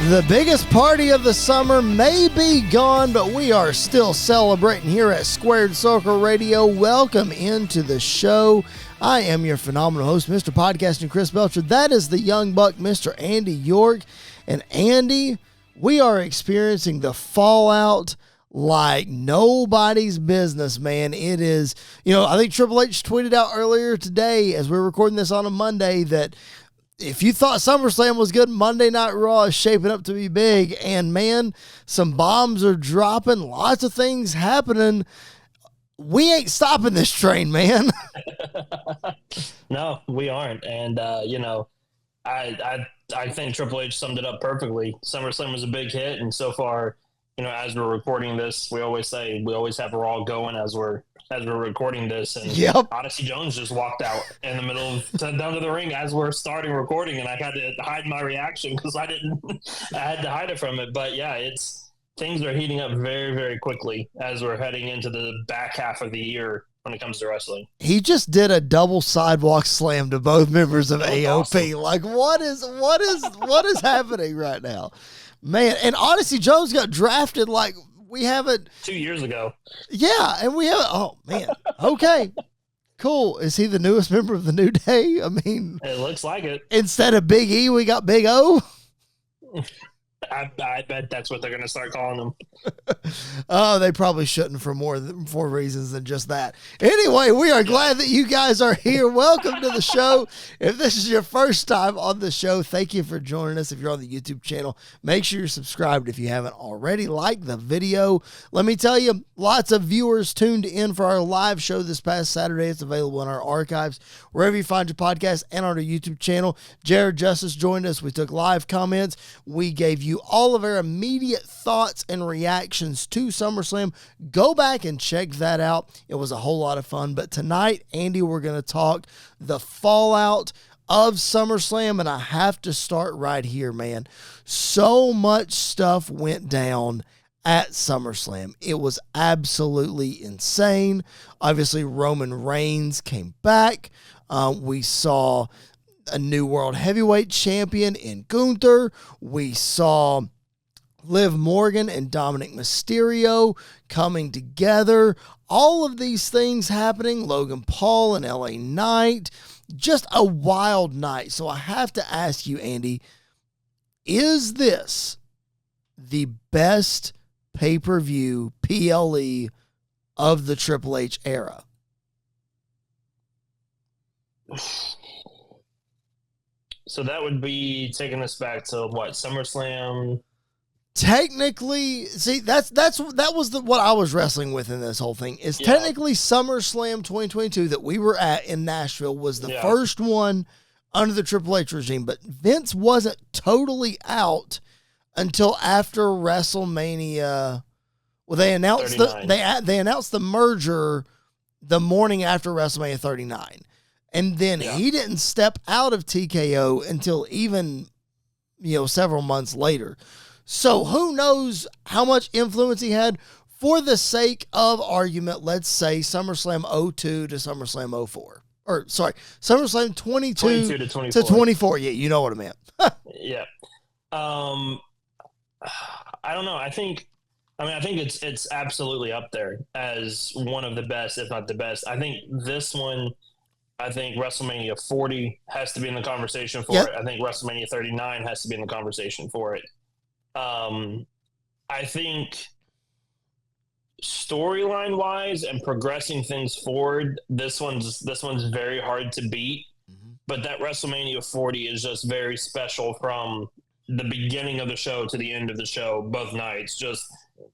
The biggest party of the summer may be gone, but we are still celebrating here at Squared Circle Radio. Welcome into the show. I am your phenomenal host, Mr. Podcasting Chris Belcher. That is the young buck, Mr. Andy York. And Andy, we are experiencing the fallout like nobody's business, man. It is, I think Triple H tweeted out earlier today as we're recording this on a Monday that if you thought SummerSlam was good, Monday Night Raw is shaping up to be big. And, man, some bombs are dropping. Lots of things happening. We ain't stopping this train, man. No, we aren't. And, I think Triple H summed it up perfectly. SummerSlam was a big hit. And so far, as we're recording this, we always say we always have Raw going as we're recording this, and Odyssey Jones just walked out in the middle of down to the ring as we're starting recording, and I had to hide my reaction because I had to hide it from it. But yeah, things are heating up very, very quickly as we're heading into the back half of the year when it comes to wrestling. He just did a double sidewalk slam to both members of AOP. Awesome. Like what is happening right now, man? And Odyssey Jones got drafted like. We haven't 2 years ago. Yeah, and we haven't. Oh man. Okay. Cool. Is he the newest member of the New Day? I mean, it looks like it. Instead of Big E, we got Big O. I bet that's what they're going to start calling them. Oh, they probably shouldn't for more reasons than just that. Anyway, we are glad that you guys are here. Welcome to the show. If this is your first time on the show, thank you for joining us. If you're on the YouTube channel, make sure you're subscribed if you haven't already. Like the video. Let me tell you, lots of viewers tuned in for our live show this past Saturday. It's available in our archives, wherever you find your podcast, and on our YouTube channel. Jared Justice joined us. We took live comments. We gave you all of our immediate thoughts and reactions to SummerSlam. Go back and check that out. It was a whole lot of fun. But tonight, Andy, we're going to talk the fallout of SummerSlam, and I have to start right here, man. So much stuff went down at SummerSlam. It was absolutely insane. Obviously, Roman Reigns came back. We saw a new world heavyweight champion in Gunther. We saw Liv Morgan and Dominic Mysterio coming together. All of these things happening. Logan Paul and LA Knight. Just a wild night. So I have to ask you, Andy, is this the best pay-per-view PLE of the Triple H era? So that would be taking us back to what, SummerSlam? Technically, see, that was what I was wrestling with in this whole thing. Is technically SummerSlam 2022 that we were at in Nashville was the first one under the Triple H regime, but Vince wasn't totally out until after WrestleMania. Well, they announced they announced the merger the morning after WrestleMania 39. And then he didn't step out of TKO until even, several months later. So who knows how much influence he had. For the sake of argument, let's say SummerSlam 02 to SummerSlam 04. Or, sorry, SummerSlam 22 to 24. Yeah, you know what I meant. Yeah. I don't know. I think it's absolutely up there as one of the best, if not the best. I think this one... I think WrestleMania 40 has to be in the conversation for it. I think WrestleMania 39 has to be in the conversation for it. I think storyline wise and progressing things forward, this one's very hard to beat. Mm-hmm. But that WrestleMania 40 is just very special from the beginning of the show to the end of the show, both nights. Just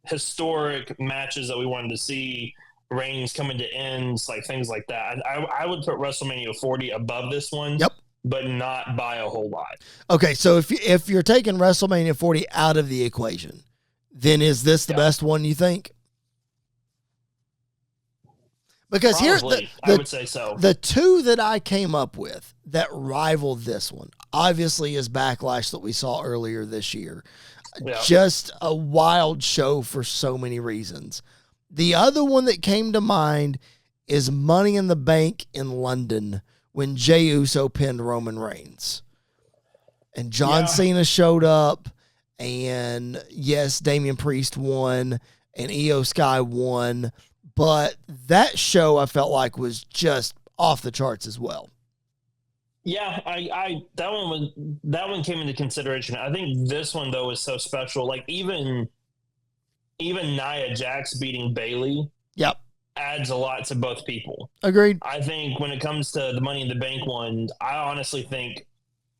historic matches that we wanted to see. Reigns coming to ends, like things like that. I would put WrestleMania 40 above this one, but not by a whole lot. Okay, so if you're taking WrestleMania 40 out of the equation, then is this the best one you think? Because probably, I would say so. The two that I came up with that rival this one, obviously, is Backlash that we saw earlier this year. Yeah. Just a wild show for so many reasons. The other one that came to mind is Money in the Bank in London when Jey Uso pinned Roman Reigns. And John Cena showed up, And yes, Damian Priest won and Io Sky won, but that show I felt like was just off the charts as well. Yeah, I that one came into consideration. I think this one though is so special. Like even Nia Jax beating Bayley, Yep, adds a lot to both people. agreed. I think when it comes to the Money in the Bank one, I honestly think,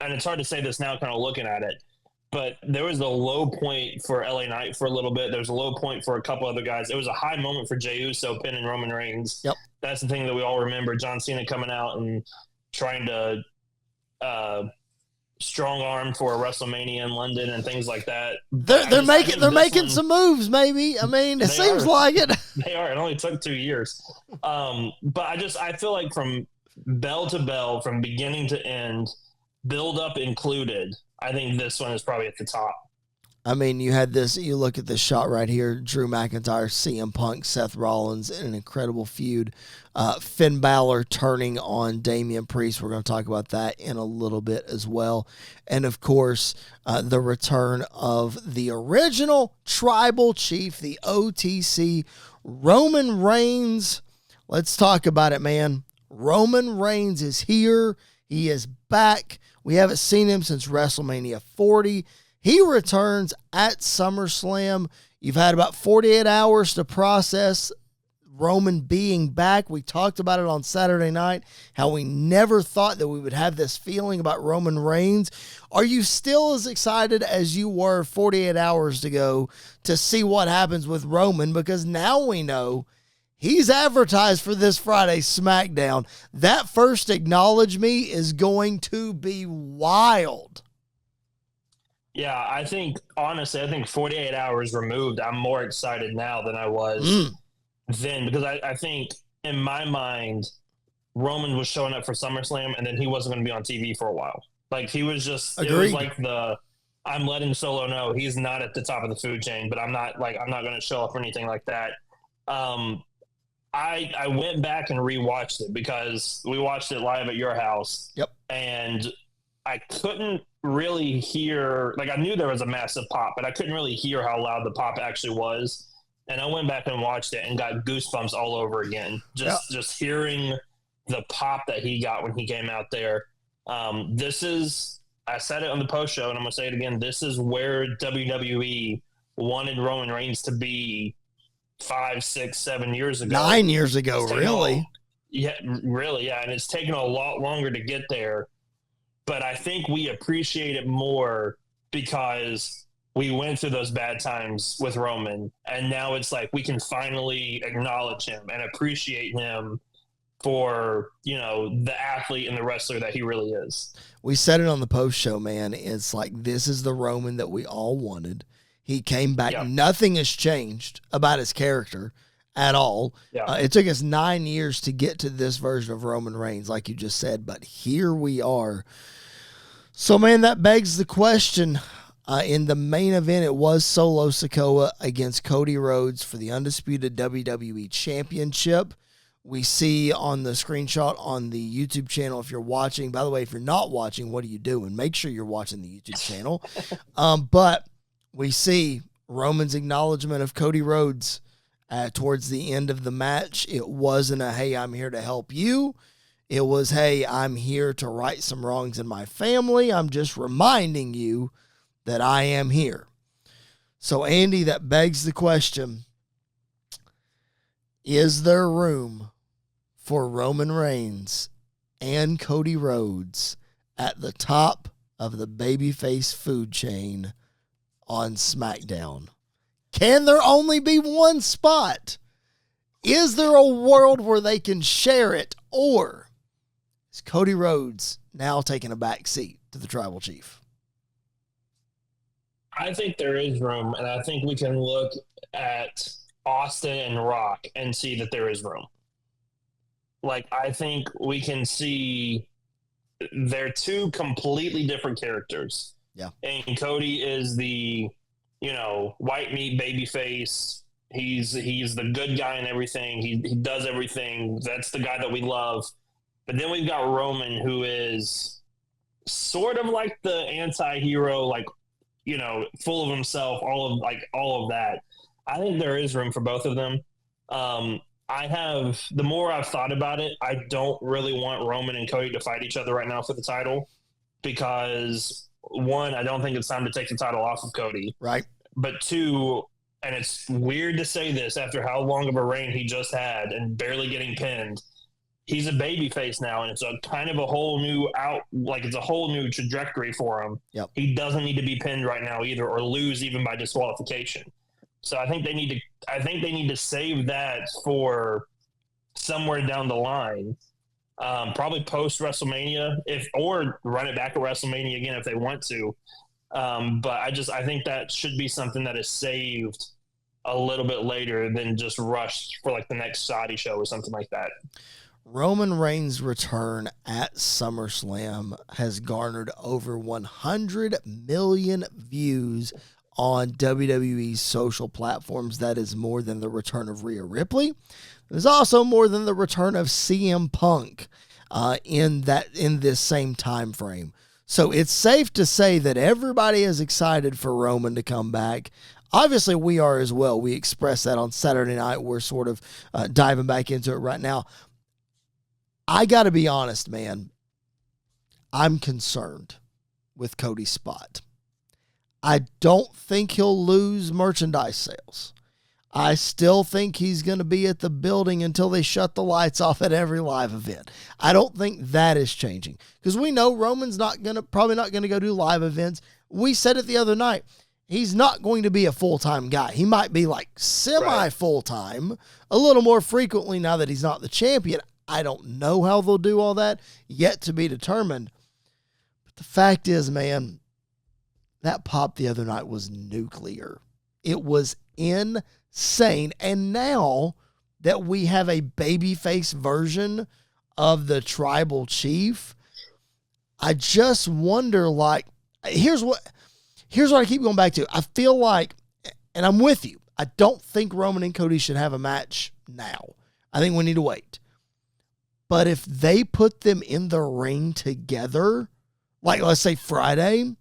and it's hard to say this now, kind of looking at it, but there was a low point for LA Knight for a little bit. There was a low point for a couple other guys. It was a high moment for Jey Uso pinning Roman Reigns. Yep, that's the thing that we all remember. John Cena coming out and trying to strong arm for a WrestleMania in London and things like that. They're making some moves. Maybe, I mean, it seems like it. They are. It only took 2 years, but I feel like from bell to bell, from beginning to end, build up included, I think this one is probably at the top. I mean, you had this, you look at this shot right here, Drew McIntyre, CM Punk, Seth Rollins in an incredible feud. Finn Balor turning on Damian Priest. We're going to talk about that in a little bit as well. And, of course, the return of the original tribal chief, the OTC, Roman Reigns. Let's talk about it, man. Roman Reigns is here. He is back. We haven't seen him since WrestleMania 40. He returns at SummerSlam. You've had about 48 hours to process Roman being back. We talked about it on Saturday night, how we never thought that we would have this feeling about Roman Reigns. Are you still as excited as you were 48 hours ago to see what happens with Roman? Because now we know he's advertised for this Friday SmackDown. That first Acknowledge Me is going to be wild. Yeah, I think, honestly, 48 hours removed, I'm more excited now than I was then, because I think, in my mind, Roman was showing up for SummerSlam, and then he wasn't going to be on TV for a while. Like, he was just, Agreed. It was like I'm letting Solo know he's not at the top of the food chain, but I'm not going to show up or anything like that. I went back and rewatched it because we watched it live at your house. Yep. And I couldn't really hear, like, I knew there was a massive pop, but I couldn't really hear how loud the pop actually was. And I went back and watched it and got goosebumps all over again. Just hearing the pop that he got when he came out there. This is, I said it on the post show, and I'm going to say it again. This is where WWE wanted Roman Reigns to be 5, 6, 7 years ago. 9 years ago, really? Really, yeah. And it's taken a lot longer to get there. But I think we appreciate it more because we went through those bad times with Roman, and now it's like we can finally acknowledge him and appreciate him for, the athlete and the wrestler that he really is. We said it on the post show, man. It's like, this is the Roman that we all wanted. He came back. Yep. Nothing has changed about his character at all. Yeah. It took us 9 years to get to this version of Roman Reigns, like you just said, but here we are. So, man, that begs the question. In the main event, it was Solo Sikoa against Cody Rhodes for the undisputed WWE Championship. We see on the screenshot on the YouTube channel, if you're watching, by the way, if you're not watching, what are you doing? Make sure you're watching the YouTube channel. But we see Roman's acknowledgement of Cody Rhodes towards the end of the match. It wasn't a, hey, I'm here to help you. It was, hey, I'm here to right some wrongs in my family. I'm just reminding you that I am here. So, Andy, that begs the question, is there room for Roman Reigns and Cody Rhodes at the top of the babyface food chain on SmackDown? Can there only be one spot? Is there a world where they can share it, or is Cody Rhodes now taking a back seat to the Tribal Chief? I think there is room, and I think we can look at Austin and Rock and see that there is room. Like, I think we can see they're two completely different characters. Yeah. And Cody is the, white meat baby face. He's the good guy and everything. He does everything. That's the guy that we love. But then we've got Roman, who is sort of like the anti-hero, like, full of himself, all of that. I think there is room for both of them. The more I've thought about it, I don't really want Roman and Cody to fight each other right now for the title because, one, I don't think it's time to take the title off of Cody. Right. But two, and it's weird to say this after how long of a reign he just had and barely getting pinned, he's a babyface now, and it's a kind of a whole new it's a whole new trajectory for him. Yep. He doesn't need to be pinned right now either or lose even by disqualification. So I think they need to save that for somewhere down the line, probably post WrestleMania, or run it back at WrestleMania again if they want to. But I think that should be something that is saved a little bit later than just rushed for like the next Saudi show or something like that. Roman Reigns' return at SummerSlam has garnered over 100 million views on WWE's social platforms. That is more than the return of Rhea Ripley. There's also more than the return of CM Punk in this same time frame. So it's safe to say that everybody is excited for Roman to come back. Obviously, we are as well. We expressed that on Saturday night. We're sort of diving back into it right now. I got to be honest, man. I'm concerned with Cody's spot. I don't think he'll lose merchandise sales. I still think he's going to be at the building until they shut the lights off at every live event. I don't think that is changing because we know Roman's probably not going to go do live events. We said it the other night. He's not going to be a full-time guy. He might be like semi-full-time a little more frequently now that he's not the champion. I don't know how they'll do all that, yet to be determined. But the fact is, man, that pop the other night was nuclear. It was insane. And now that we have a babyface version of the tribal chief, I just wonder, here's what I keep going back to. I feel like, and I'm with you, I don't think Roman and Cody should have a match now. I think we need to wait. But if they put them in the ring together, like let's say Friday,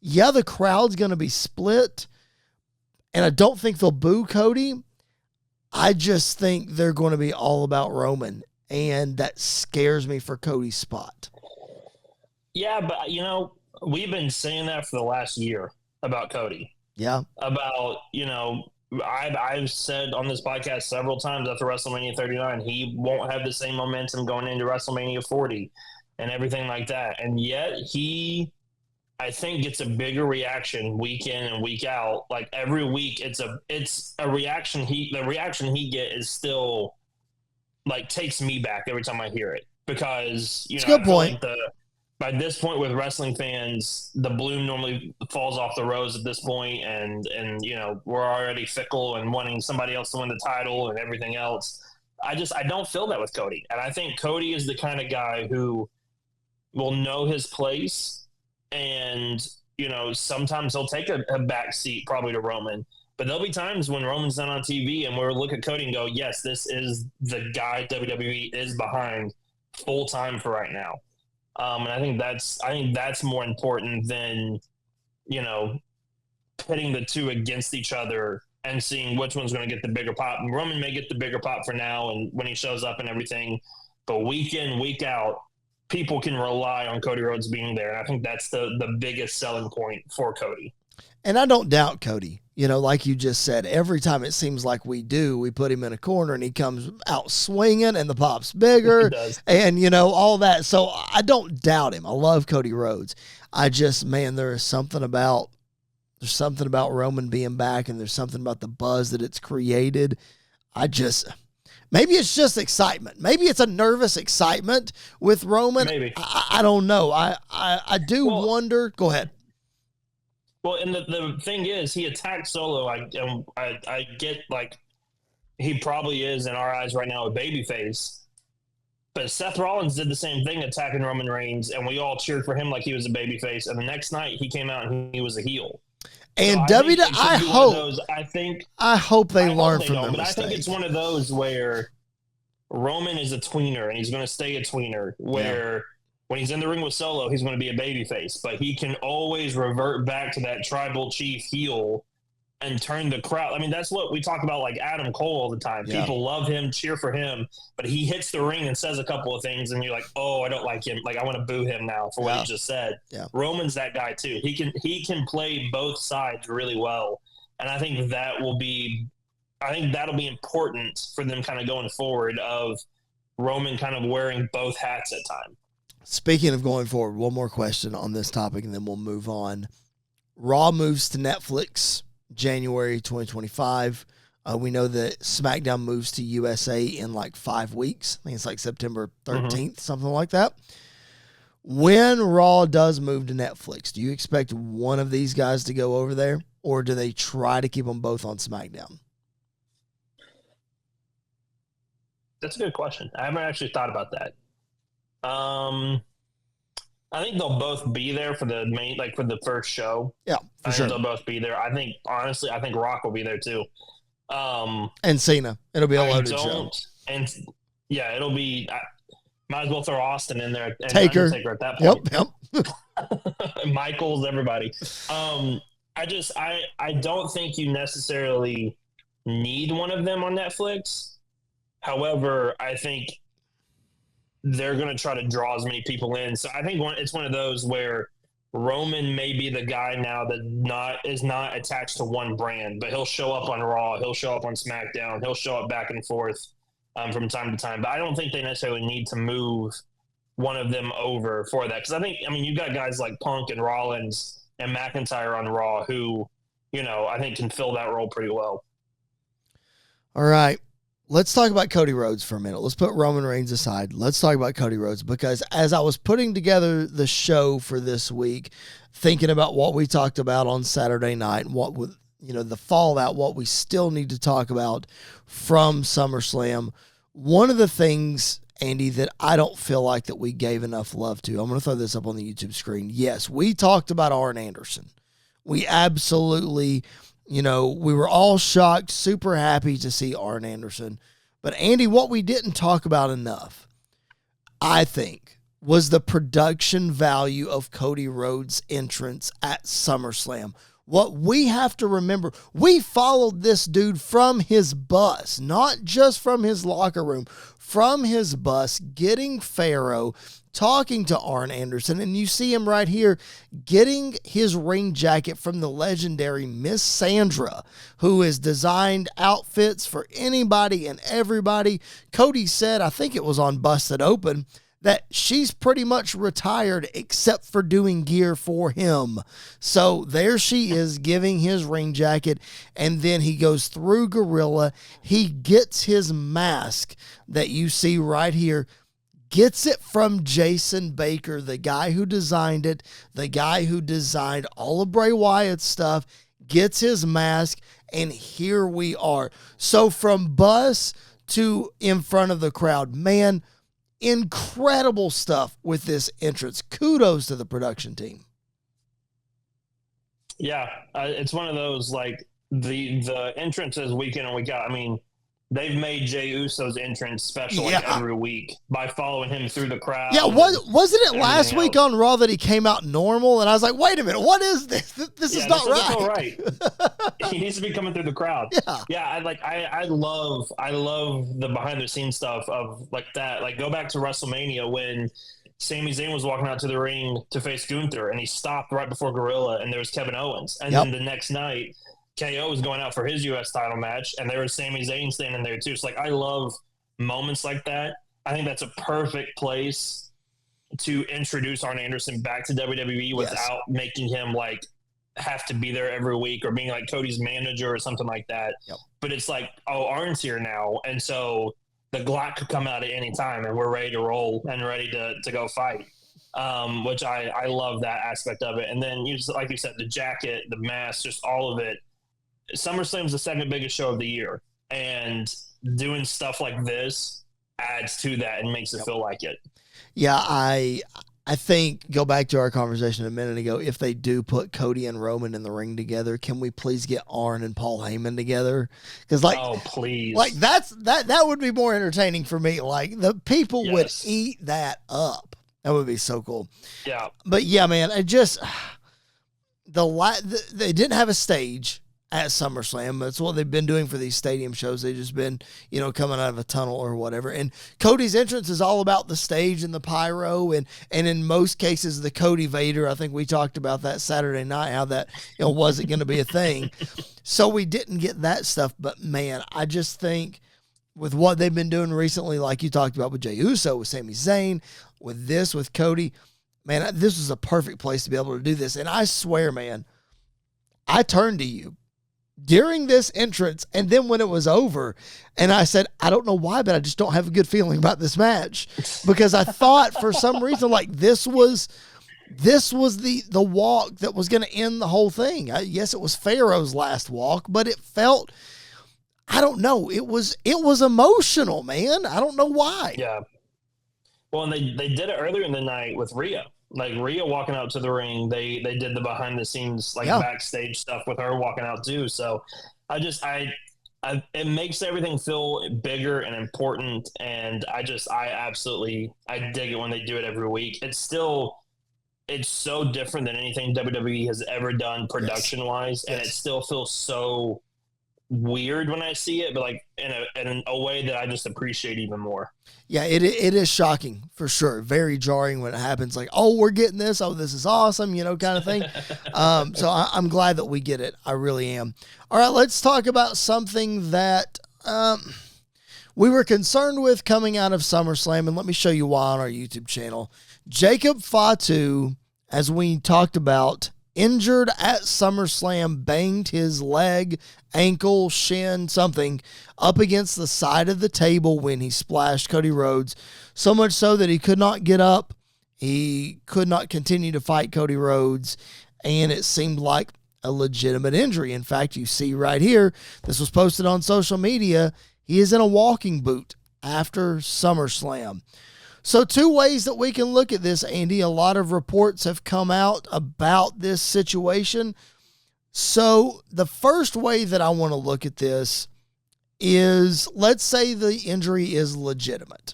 yeah, the crowd's going to be split, and I don't think they'll boo Cody. I just think they're going to be all about Roman, and that scares me for Cody's spot. Yeah, but, we've been saying that for the last year about Cody. Yeah. About, I've said on this podcast several times after WrestleMania 39, he won't have the same momentum going into WrestleMania 40 and everything like that. And yet he, I think, gets a bigger reaction week in and week out. Like every week it's a reaction. The reaction he get is still like takes me back every time I hear it because, it's a good point. Like by this point with wrestling fans, the bloom normally falls off the rose at this point, and we're already fickle and wanting somebody else to win the title and everything else. I don't feel that with Cody, and I think Cody is the kind of guy who will know his place, and sometimes he'll take a back seat probably to Roman, but there'll be times when Roman's not on TV and we'll look at Cody and go, yes, this is the guy WWE is behind full time for right now. And I think that's more important than, pitting the two against each other and seeing which one's going to get the bigger pop. And Roman may get the bigger pop for now and when he shows up and everything, but week in, week out, people can rely on Cody Rhodes being there. And I think that's the biggest selling point for Cody. And I don't doubt Cody. Like you just said, every time it seems like we put him in a corner and he comes out swinging and the pop's bigger and, all that. So I don't doubt him. I love Cody Rhodes. I just, man, there's something about Roman being back and there's something about the buzz that it's created. Maybe it's just excitement. Maybe it's a nervous excitement with Roman. Maybe. I don't know. I do wonder. Go ahead. Well, and the thing is, he attacked Solo. I get like he probably is in our eyes right now a babyface, but Seth Rollins did the same thing, attacking Roman Reigns, and we all cheered for him like he was a babyface. And the next night, he came out and he was a heel. And so I hope they learn from their mistake. But I think it's one of those where Roman is a tweener, and he's going to stay a tweener. Where when he's in the ring with Solo, he's going to be a babyface, but he can always revert back to that tribal chief heel and turn the crowd. I mean, that's what we talk about, like Adam Cole all the time. Yeah. People love him, cheer for him, but he hits the ring and says a couple of things, and you're like, oh, I don't like him. Like, I want to boo him now for what he just said. Yeah. Roman's that guy too. He can play both sides really well, and I think that'll be important for them kind of going forward, of Roman kind of wearing both hats at times. Speaking of going forward, one more question on this topic, and then we'll move on. Raw moves to Netflix January 2025. We know that SmackDown moves to USA in like 5 weeks. I think it's like September 13th, something like that. When Raw does move to Netflix, do you expect one of these guys to go over there, or do they try to keep them both on SmackDown? That's a good question. I haven't actually thought about that. I think they'll both be there for the main, like for the first show. Yeah, I think they'll both be there. I think, honestly, Rock will be there too. And Cena. It'll be a loaded show. And yeah, it'll be. Might as well throw Austin in there. And Taker at that point. Yep. Michaels, everybody. I don't think you necessarily need one of them on Netflix. However, I think they're going to try to draw as many people in. So I think it's one of those where Roman may be the guy now that is not attached to one brand, but he'll show up on Raw, he'll show up on SmackDown, he'll show up back and forth from time to time. But I don't think they necessarily need to move one of them over for that. Because you've got guys like Punk and Rollins and McIntyre on Raw who, I think can fill that role pretty well. All right. Let's talk about Cody Rhodes for a minute. Let's put Roman Reigns aside. Let's talk about Cody Rhodes, because as I was putting together the show for this week, thinking about what we talked about on Saturday night and what would, the fallout, what we still need to talk about from SummerSlam, one of the things, Andy, that I don't feel like that we gave enough love to, I'm going to throw this up on the YouTube screen. Yes, we talked about Arn Anderson. We absolutely... we were all shocked, super happy to see Arn Anderson. But, Andy, what we didn't talk about enough, I think, was the production value of Cody Rhodes' entrance at SummerSlam. What we have to remember, we followed this dude from his bus, not just from his locker room, from his bus, getting Pharaoh, talking to Arn Anderson, and you see him right here getting his ring jacket from the legendary Miss Sandra, who has designed outfits for anybody and everybody. Cody said, I think it was on Busted Open, that she's pretty much retired except for doing gear for him. So there she is giving his ring jacket, and then he goes through Gorilla. He gets his mask that you see right here, gets it from Jason Baker, the guy who designed it, the guy who designed all of Bray Wyatt's stuff, gets his mask, and here we are. So from bus to in front of the crowd, man, incredible stuff with this entrance. Kudos to the production team. Yeah, it's one of those, like, the entrances week in and week out. They've made Jey Uso's entrance special every week by following him through the crowd. Yeah, wasn't it last week on Raw that he came out normal? And I was like, wait a minute, what is this? This is not right. He needs to be coming through the crowd. Yeah. I love the behind the scenes stuff of like that. Like, go back to WrestleMania when Sami Zayn was walking out to the ring to face Gunther, and he stopped right before Gorilla, and there was Kevin Owens. And then the next night, KO was going out for his U.S. title match, and there was Sami Zayn standing there too. So, like, I love moments like that. I think that's a perfect place to introduce Arn Anderson back to WWE without making him, like, have to be there every week or being, like, Cody's manager or something like that. But it's like, oh, Arn's here now, and so the Glock could come out at any time, and we're ready to roll and ready to go fight. Which I love that aspect of it. And then, like you said, the jacket, the mask, just all of it. SummerSlam is the second biggest show of the year, and doing stuff like this adds to that and makes it feel like it. Yeah, I think, go back to our conversation a minute ago, if they do put Cody and Roman in the ring together, can we please get Arn and Paul Heyman together? Because, like, oh, please, like that would be more entertaining for me. Like, the people would eat that up. That would be so cool. Yeah. But yeah, man, I just they didn't have a stage at SummerSlam. That's what they've been doing for these stadium shows. They've just been, coming out of a tunnel or whatever. And Cody's entrance is all about the stage and the pyro, and in most cases the Cody Vader. I think we talked about that Saturday night, how that wasn't going to be a thing. So we didn't get that stuff. But man, I just think with what they've been doing recently, like you talked about with Jey Uso, with Sami Zayn, with Cody, man, this was a perfect place to be able to do this. And I swear, man, I turned to you during this entrance, and then when it was over, and I said, I don't know why, but I just don't have a good feeling about this match, because I thought for some reason, like this was the walk that was going to end the whole thing. Yes, it was Pharaoh's last walk, but it felt, I don't know, it was emotional, man. I don't know why. Yeah. Well, and they did it earlier in the night with Rhea. Like Rhea walking out to the ring, they did the behind the scenes backstage stuff with her walking out too. So it makes everything feel bigger and important, and I dig it when they do it every week. It's so different than anything WWE has ever done production wise, and it still feels so weird when I see it, but like in a way that I just appreciate even more. Yeah, it is shocking for sure. Very jarring when it happens. Like, oh, we're getting this. Oh, this is awesome, kind of thing. So I'm glad that we get it. I really am. All right, let's talk about something that we were concerned with coming out of SummerSlam, and let me show you why on our YouTube channel. Jacob Fatu, as we talked about, injured at SummerSlam, banged his leg, ankle, shin, something up against the side of the table when he splashed Cody Rhodes, so much so that he could not get up. He could not continue to fight Cody Rhodes, and it seemed like a legitimate injury. In fact, you see right here, this was posted on social media, he is in a walking boot after SummerSlam. So 2 ways that we can look at this, Andy. A lot of reports have come out about this situation. So the first way that I want to look at this is, let's say the injury is legitimate.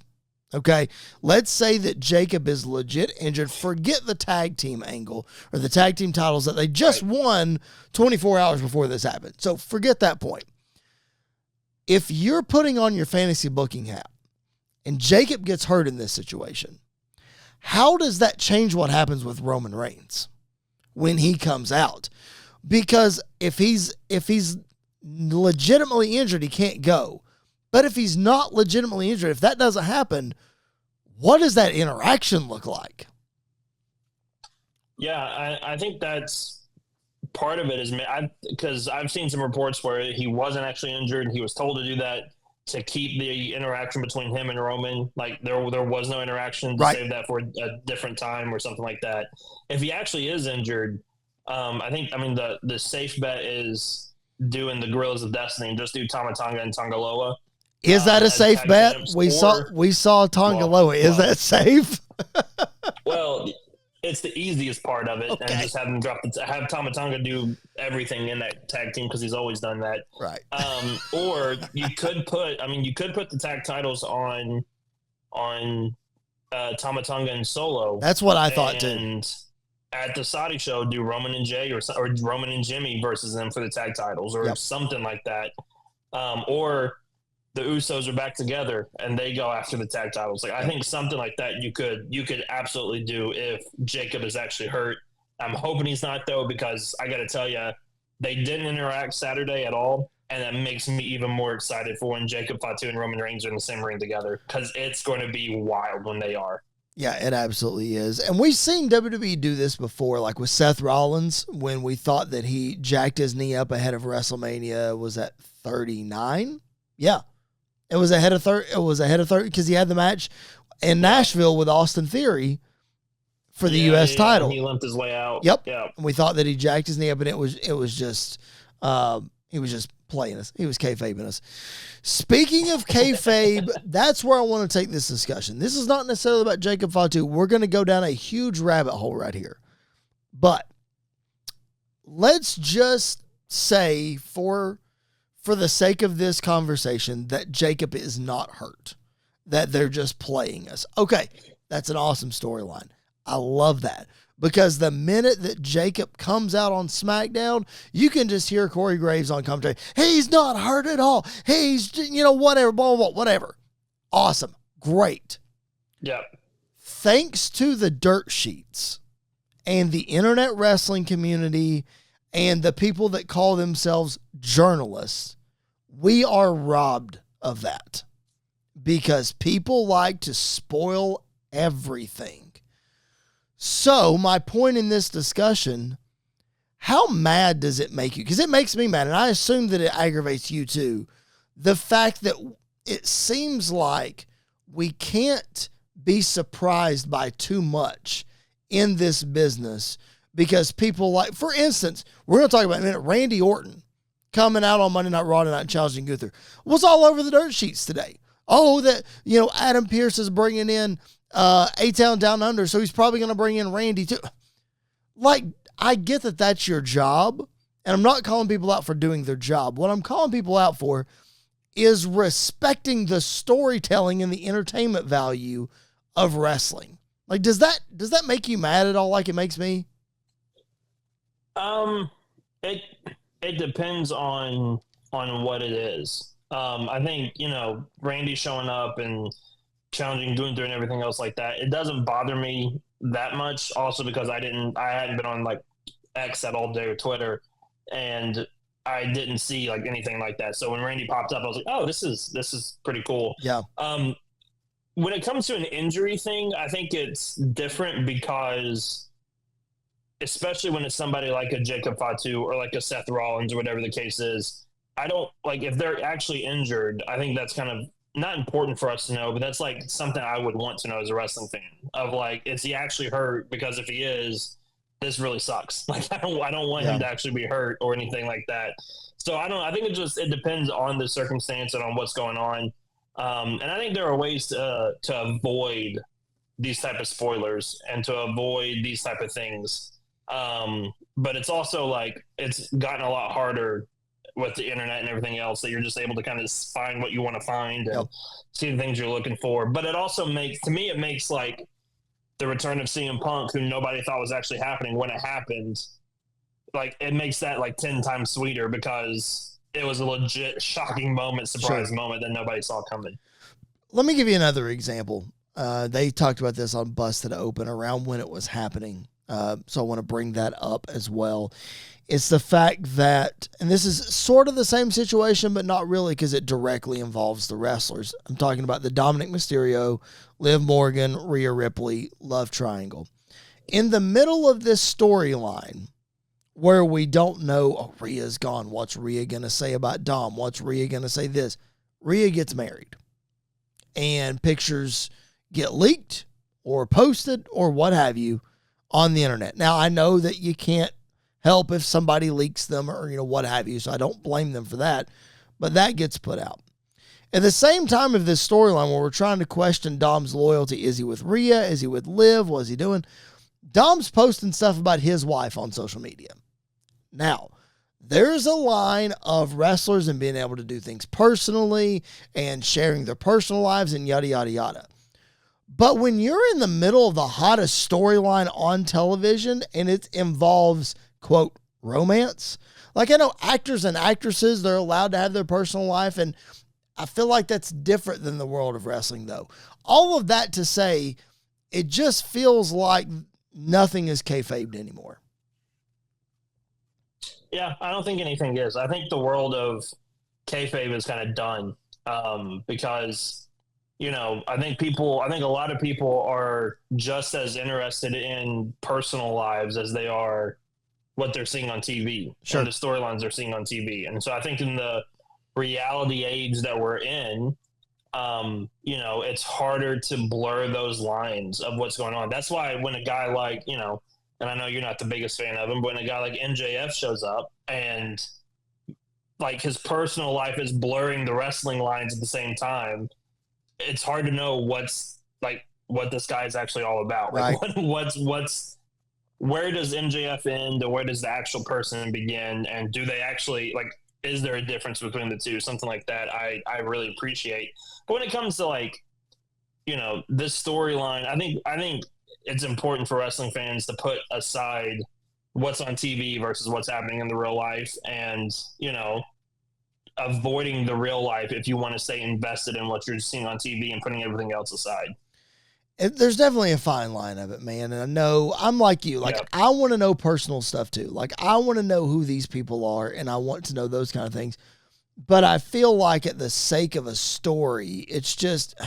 Okay, let's say that Jacob is legit injured. Forget the tag team angle or the tag team titles that they just won 24 hours before this happened. So forget that point. If you're putting on your fantasy booking hat, and Jacob gets hurt in this situation, how does that change what happens with Roman Reigns when he comes out? Because if he's legitimately injured, he can't go. But if he's not legitimately injured, if that doesn't happen, what does that interaction look like? Yeah, I think that's part of it, is because I've seen some reports where he wasn't actually injured. He was told to do that to keep the interaction between him and Roman. Like there was no interaction, to save that for a different time or something like that. If he actually is injured, the safe bet is doing the Gorillas of Destiny and just do Tama Tonga and Tonga Loa. Is that a safe bet? We saw Tonga Loa. Is that safe? Well, it's the easiest part of it, and just have him have Tama Tonga do everything in that tag team, because he's always done that. Right. Or you could put the tag titles on Tama Tonga and Solo. That's what I thought too. And at the Saudi show, do Roman and Jay or Roman and Jimmy versus them for the tag titles, or something like that. Or the Usos are back together and they go after the tag titles. Like, I think something like that you could absolutely do if Jacob is actually hurt. I'm hoping he's not, though, because I got to tell you, they didn't interact Saturday at all, and that makes me even more excited for when Jacob Fatu and Roman Reigns are in the same ring together, because it's going to be wild when they are. Yeah, it absolutely is. And we've seen WWE do this before, like with Seth Rollins, when we thought that he jacked his knee up ahead of WrestleMania. Was that 39? Yeah. It was ahead of 30 because he had the match in Nashville with Austin Theory for the U.S. title. He limped his way out. Yep. Yeah. And we thought that he jacked his knee up, and it was just he was just playing us. He was kayfabing us. Speaking of kayfabe, that's where I want to take this discussion. This is not necessarily about Jacob Fatu. We're going to go down a huge rabbit hole right here. But let's just say, for the sake of this conversation, that Jacob is not hurt, that they're just playing us. Okay, That's an awesome storyline. I love that. Because the minute that Jacob comes out on SmackDown, you can just hear Corey Graves on commentary. He's not hurt at all. He's, whatever, blah, blah, blah, whatever. Awesome. Great. Yep. Thanks to the dirt sheets and the internet wrestling community and the people that call themselves journalists, we are robbed of that because people like to spoil everything. So my point in this discussion, how mad does it make you? Because it makes me mad, and I assume that it aggravates you too. The fact that it seems like we can't be surprised by too much in this business because people like, for instance, we're going to talk about in a minute, Randy Orton coming out on Monday Night Raw tonight and challenging Gunther was all over the dirt sheets today. Oh, that, Adam Pearce is bringing in A-Town Down Under, so he's probably going to bring in Randy too. Like, I get that that's your job, and I'm not calling people out for doing their job. What I'm calling people out for is respecting the storytelling and the entertainment value of wrestling. Like, does that make you mad at all like it makes me? It depends on what it is. I think, Randy showing up and challenging Gunther and everything else like that, it doesn't bother me that much. Also because I hadn't been on like X that all day or Twitter, and I didn't see like anything like that. So when Randy popped up, I was like, oh, this is pretty cool. Yeah. When it comes to an injury thing, I think it's different because, especially when it's somebody like a Jacob Fatu or like a Seth Rollins or whatever the case is, I don't like if they're actually injured. I think that's kind of not important for us to know, but that's like something I would want to know as a wrestling fan of like, is he actually hurt? Because if he is, this really sucks. Like I don't want him to actually be hurt or anything like that. So I think it depends on the circumstance and on what's going on. And I think there are ways to avoid these type of spoilers and to avoid these type of things. But it's also like, it's gotten a lot harder with the internet and everything else that you're just able to kind of find what you want to find and see the things you're looking for. But it also makes like the return of CM Punk, who nobody thought was actually happening when it happened, like it makes that like 10 times sweeter because it was a legit shocking moment, surprise moment that nobody saw coming. Let me give you another example. They talked about this on Busted Open around when it was happening. So I want to bring that up as well. It's the fact that, and this is sort of the same situation, but not really because it directly involves the wrestlers. I'm talking about the Dominic Mysterio, Liv Morgan, Rhea Ripley love triangle. In the middle of this storyline where we don't know, oh, Rhea's gone. What's Rhea going to say about Dom? What's Rhea going to say this? Rhea gets married and pictures get leaked or posted or what have you on the internet. Now, I know that you can't help if somebody leaks them or, what have you, so I don't blame them for that, but that gets put out. At the same time of this storyline where we're trying to question Dom's loyalty, is he with Rhea? Is he with Liv? What's he doing? Dom's posting stuff about his wife on social media. Now, there's a line of wrestlers and being able to do things personally and sharing their personal lives and yada, yada, yada. But when you're in the middle of the hottest storyline on television and it involves, quote, romance, like I know actors and actresses, they're allowed to have their personal life, and I feel like that's different than the world of wrestling, though. All of that to say, it just feels like nothing is kayfabed anymore. Yeah, I don't think anything is. I think the world of kayfabe is kind of done because, I think a lot of people are just as interested in personal lives as they are what they're seeing on TV, and the storylines they're seeing on TV. And so I think in the reality age that we're in, it's harder to blur those lines of what's going on. That's why when a guy like, and I know you're not the biggest fan of him, but when a guy like MJF shows up and like his personal life is blurring the wrestling lines at the same time, it's hard to know what this guy is actually all about. Right. Like where does MJF end and where does the actual person begin? And do they actually is there a difference between the two? Something like that I really appreciate. But when it comes to this storyline, I think it's important for wrestling fans to put aside what's on TV versus what's happening in the real life, and avoiding the real life if you want to stay invested in what you're seeing on TV and putting everything else aside. There's definitely a fine line of it, man. And I know I'm like you. Like, I want to know personal stuff too. Like, I want to know who these people are, and I want to know those kind of things. But I feel like at the sake of a story, it's just,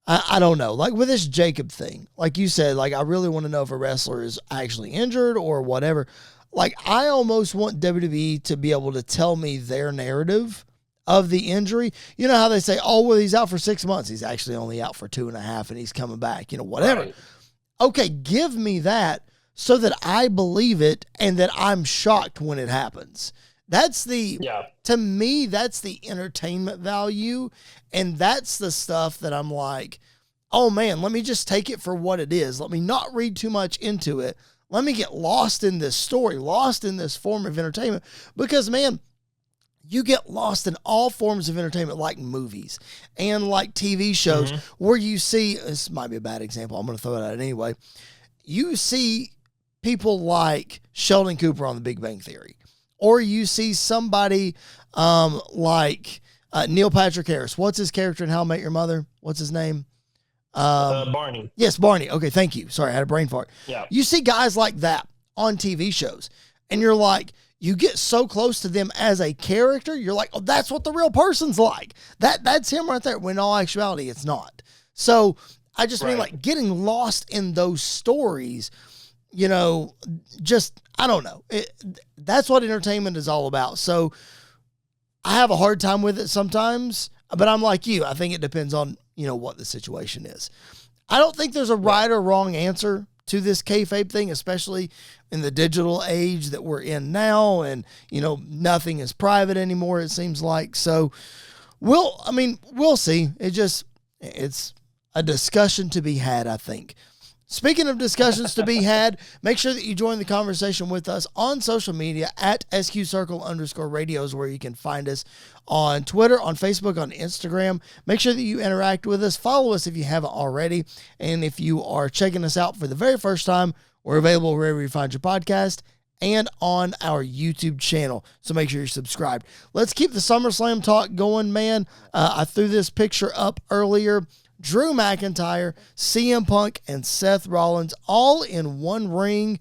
I don't know. Like with this Jacob thing, like you said, like I really want to know if a wrestler is actually injured or whatever. Like I almost want WWE to be able to tell me their narrative of the injury. You know how they say, oh, well, he's out for 6 months. He's actually only out for 2.5 and he's coming back, whatever. Right. Okay, give me that so that I believe it and that I'm shocked when it happens. That's to me, that's the entertainment value. And that's the stuff that I'm like, oh man, let me just take it for what it is. Let me not read too much into it. Let me get lost in this story, lost in this form of entertainment. Because man, you get lost in all forms of entertainment, like movies and like TV shows where you see, this might be a bad example, I'm going to throw it out anyway. You see people like Sheldon Cooper on The Big Bang Theory. Or you see somebody like Neil Patrick Harris. What's his character in How I Met Your Mother? What's his name? Barney. Yes, Barney. Okay, thank you. Sorry, I had a brain fart. Yeah. You see guys like that on TV shows, and you're like, you get so close to them as a character, you're like, oh, that's what the real person's like. That's him right there. When in all actuality, it's not. So I just mean like getting lost in those stories, just, I don't know. That's what entertainment is all about. So I have a hard time with it sometimes, but I'm like you. I think it depends on, what the situation is. I don't think there's a right or wrong answer to this kayfabe thing, especially in the digital age that we're in now. And, nothing is private anymore, it seems like. So we'll see. It's a discussion to be had, I think. Speaking of discussions to be had, make sure that you join the conversation with us on social media at SQCircle_radios, where you can find us on Twitter, on Facebook, on Instagram. Make sure that you interact with us. Follow us if you haven't already. And if you are checking us out for the very first time, we're available wherever you find your podcast and on our YouTube channel. So make sure you're subscribed. Let's keep the SummerSlam talk going, man. I threw this picture up earlier. Drew McIntyre, CM Punk, and Seth Rollins all in one ring.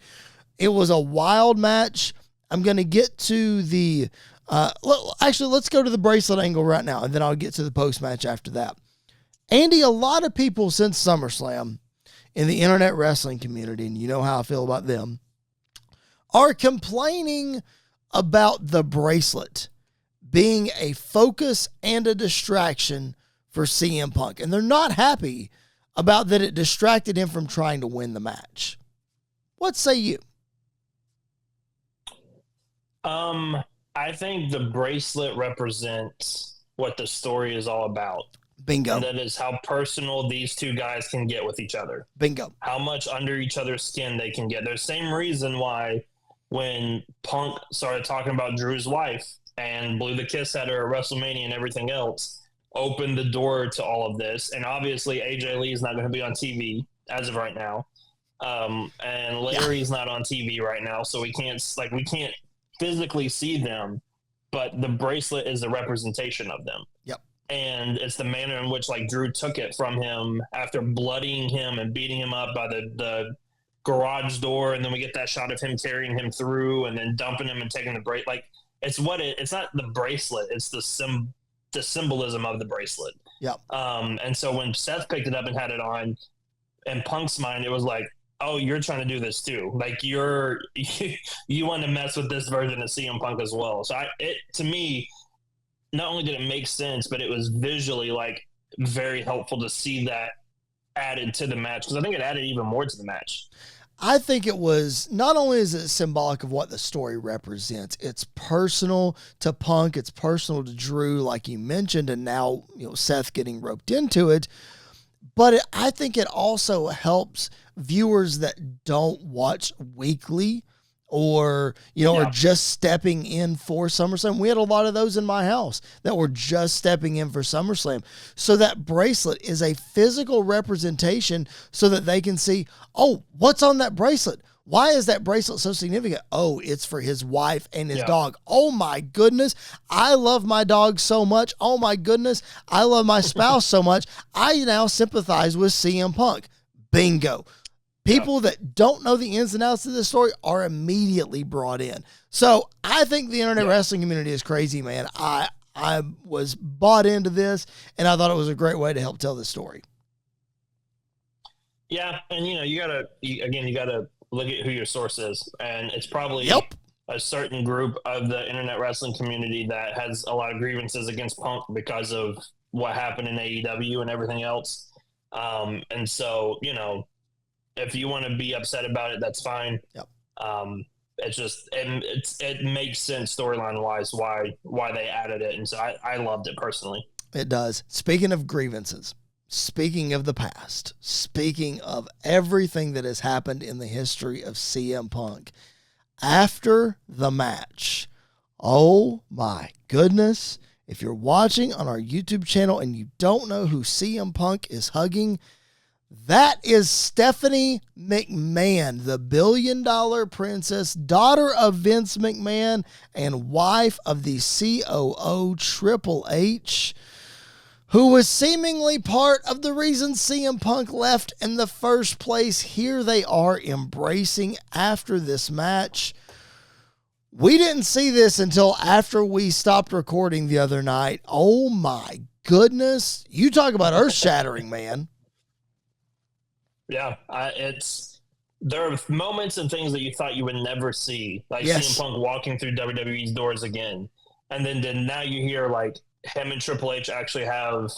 It was a wild match. I'm going to get to the... let's go to the bracelet angle right now, and then I'll get to the post-match after that. Andy, a lot of people since SummerSlam in the internet wrestling community, and you know how I feel about them, are complaining about the bracelet being a focus and a distraction for CM Punk. And they're not happy about that it distracted him from trying to win the match. What say you? I think the bracelet represents what the story is all about. Bingo. And that is how personal these two guys can get with each other. Bingo. How much under each other's skin they can get. There's the same reason why when Punk started talking about Drew's wife and blew the kiss at her at WrestleMania and everything else, opened the door to all of this. And obviously AJ Lee is not going to be on TV as of right now. And Larry's not on TV right now. So we can't physically see them, but the bracelet is the representation of them. Yep. And it's the manner in which Drew took it from him after bloodying him and beating him up by the garage door. And then we get that shot of him carrying him through and then dumping him and taking the bracelet. It's not the bracelet. It's the symbolism of the bracelet. Yep. And so when Seth picked it up and had it on, in Punk's mind, it was like, oh, you're trying to do this too. Like you want to mess with this version of CM Punk as well. So to me, not only did it make sense, but it was visually very helpful to see that added to the match. Cause I think it added even more to the match. I think it was, not only is it symbolic of what the story represents, it's personal to Punk, it's personal to Drew, like you mentioned, and now, Seth getting roped into it. But I think it also helps viewers that don't watch weekly or, or just stepping in for SummerSlam. We had a lot of those in my house that were just stepping in for SummerSlam. So that bracelet is a physical representation so that they can see, oh, what's on that bracelet? Why is that bracelet so significant? Oh, it's for his wife and his dog. Oh my goodness. I love my dog so much. Oh my goodness. I love my spouse so much. I now sympathize with CM Punk. Bingo. People that don't know the ins and outs of this story are immediately brought in. So I think the internet wrestling community is crazy, man. I was bought into this, and I thought it was a great way to help tell this story. Yeah, and you gotta look at who your source is, and it's probably a certain group of the internet wrestling community that has a lot of grievances against Punk because of what happened in AEW and everything else. And so, if you want to be upset about it, that's fine. Yep. It's just it makes sense storyline wise why they added it, and so I loved it personally. It does. Speaking of grievances, speaking of the past, speaking of everything that has happened in the history of CM Punk, after the match, oh my goodness! If you're watching on our YouTube channel and you don't know who CM Punk is hugging, that is Stephanie McMahon, the billion-dollar princess, daughter of Vince McMahon, and wife of the COO Triple H, who was seemingly part of the reason CM Punk left in the first place. Here they are embracing after this match. We didn't see this until after we stopped recording the other night. Oh my goodness. You talk about earth-shattering, man. Yeah, there are moments and things that you thought you would never see, like CM Punk walking through WWE's doors again, and then now you hear like him and Triple H actually have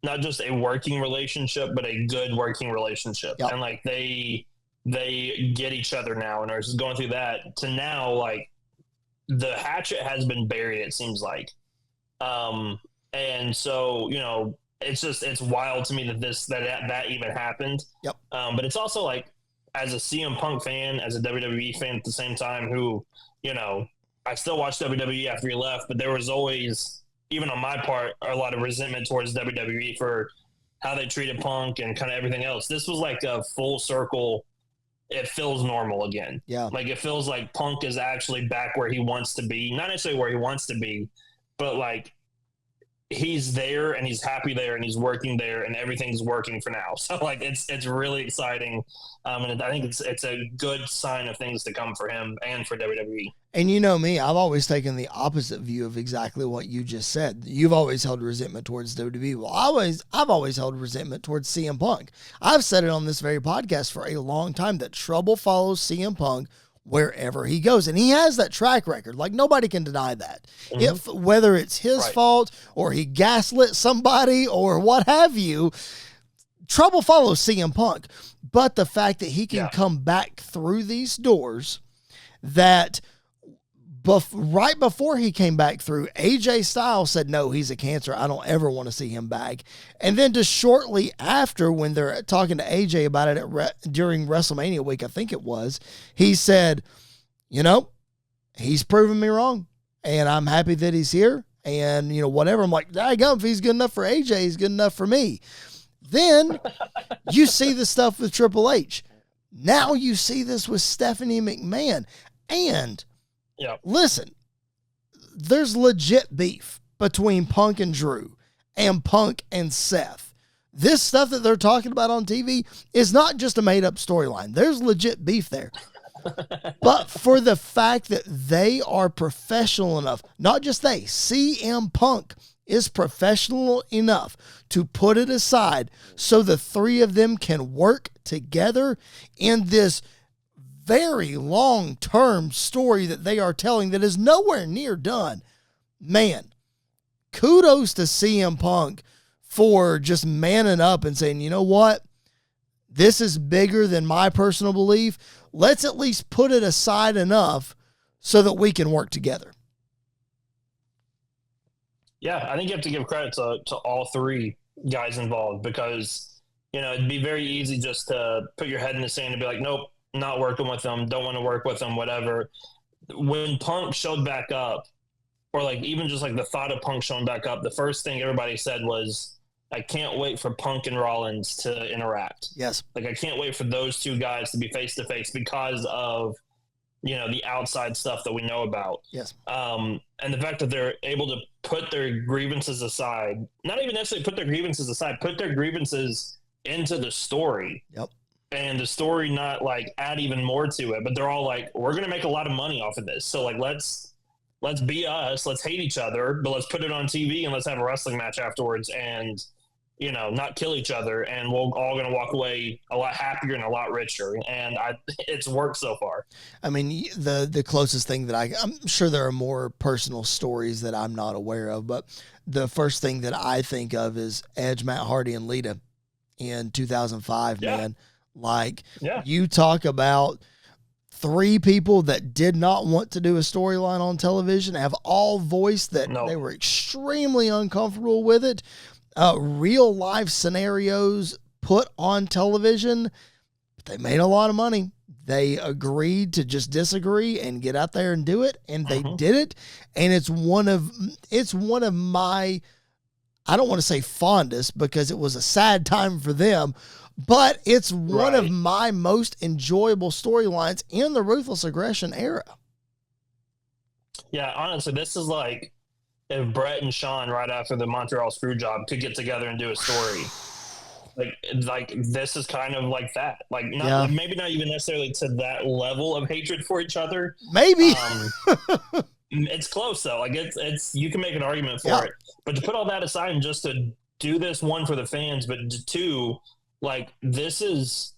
not just a working relationship, but a good working relationship, and like they get each other now and are just going through that to now like the hatchet has been buried. It seems like, and so it's wild to me that even happened. Yep. But it's also like, as a CM Punk fan, as a WWE fan at the same time, who, I still watched WWE after he left, but there was always, even on my part, a lot of resentment towards WWE for how they treated Punk and kind of everything else. This was like a full circle. It feels normal again. Yeah. Like it feels like Punk is actually back where he wants to be. Not necessarily where he wants to be, but like, he's there and he's happy there and he's working there and everything's working for now. So like it's really exciting, and I think it's a good sign of things to come for him and for WWE. And you know me, I've always taken the opposite view of exactly what you just said. You've always held resentment towards WWE. Well, I've always held resentment towards CM Punk. I've said it on this very podcast for a long time that trouble follows CM Punk wherever he goes. And he has that track record. Like, nobody can deny that. Mm-hmm. Whether it's his fault or he gaslit somebody or what have you, trouble follows CM Punk. But the fact that he can come back through these doors, that right before he came back through, AJ Styles said, no, he's a cancer. I don't ever want to see him back. And then just shortly after, when they're talking to AJ about it during WrestleMania week, I think it was, he said, he's proven me wrong and I'm happy that he's here. And, whatever. I'm like, if he's good enough for AJ, he's good enough for me. Then you see the stuff with Triple H. Now you see this with Stephanie McMahon. And listen, there's legit beef between Punk and Drew and Punk and Seth. This stuff that they're talking about on TV is not just a made-up storyline. There's legit beef there. But for the fact that they are professional enough, not just they, CM Punk is professional enough to put it aside so the three of them can work together in this very long-term story that they are telling that is nowhere near done. Man, kudos to CM Punk for just manning up and saying, you know what? This is bigger than my personal belief. Let's at least put it aside enough so that we can work together. Yeah, I think you have to give credit to all three guys involved, because, it'd be very easy just to put your head in the sand and be like, nope, not working with them, don't want to work with them, whatever. When Punk showed back up, or like even just like the thought of Punk showing back up, the first thing everybody said was, I can't wait for Punk and Rollins to interact. Yes. Like, I can't wait for those two guys to be face to face because of, you know, the outside stuff that we know about. Yes. And the fact that they're able to put their grievances aside, not even necessarily put their grievances aside, put their grievances into the story. Yep. And the story not like add even more to it, but they're all like, we're going to make a lot of money off of this. So like, let's be us, let's hate each other, but let's put it on TV and let's have a wrestling match afterwards and, you know, not kill each other. And we're all going to walk away a lot happier and a lot richer. And it's worked so far. I mean, the closest thing that I'm sure there are more personal stories that I'm not aware of, but the first thing that I think of is Edge, Matt Hardy, and Lita in 2005, man. Like, you talk about three people that did not want to do a storyline on television, have all voiced that they were extremely uncomfortable with it. Real life scenarios put on television, but they made a lot of money. They agreed to just disagree and get out there and do it, and they did it. And it's one of my, I don't want to say fondest because it was a sad time for them, but it's one of my most enjoyable storylines in the Ruthless Aggression era. Yeah, honestly, this is like if Brett and Sean right after the Montreal Screwjob could get together and do a story. Like this is kind of like that. Like maybe not even necessarily to that level of hatred for each other. Maybe. It's close though. Like it's you can make an argument for it. But to put all that aside and just to do this, one, for the fans, but two, like this is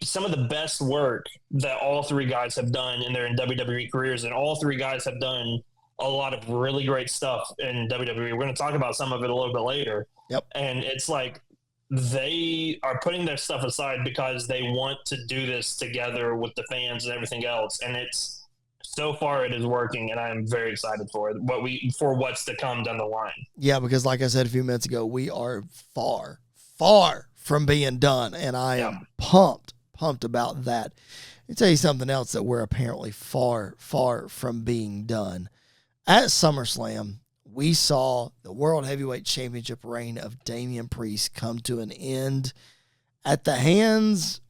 some of the best work that all three guys have done in their WWE careers, and all three guys have done a lot of really great stuff in WWE. We're going to talk about some of it a little bit later. Yep. And it's like they are putting their stuff aside because they want to do this together with the fans and everything else. And it's so far it is working, and I'm very excited for it. What's to come down the line. Yeah, because like I said a few minutes ago, we are far from being done, and I am pumped about that. Let me tell you something else that we're apparently far from being done. At SummerSlam, we saw the World Heavyweight Championship reign of Damian Priest come to an end at the hands,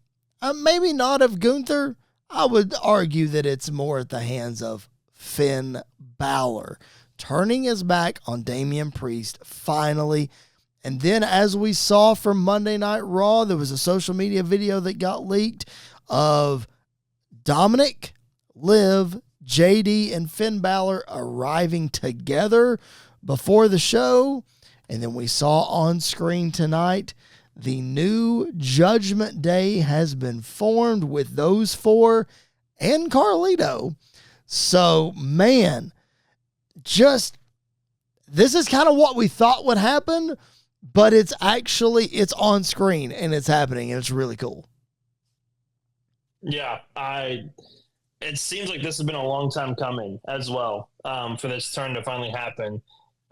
maybe not of Gunther. I would argue that it's more at the hands of Finn Balor, turning his back on Damian Priest finally. And then, as we saw from Monday Night Raw, there was a social media video that got leaked of Dominic, Liv, JD, and Finn Balor arriving together before the show. And then we saw on screen tonight, the new Judgment Day has been formed with those four and Carlito. So, man, this is kind of what we thought would happen, but it's on screen and it's happening, and it's really cool. Yeah, it seems like this has been a long time coming as well, for this turn to finally happen.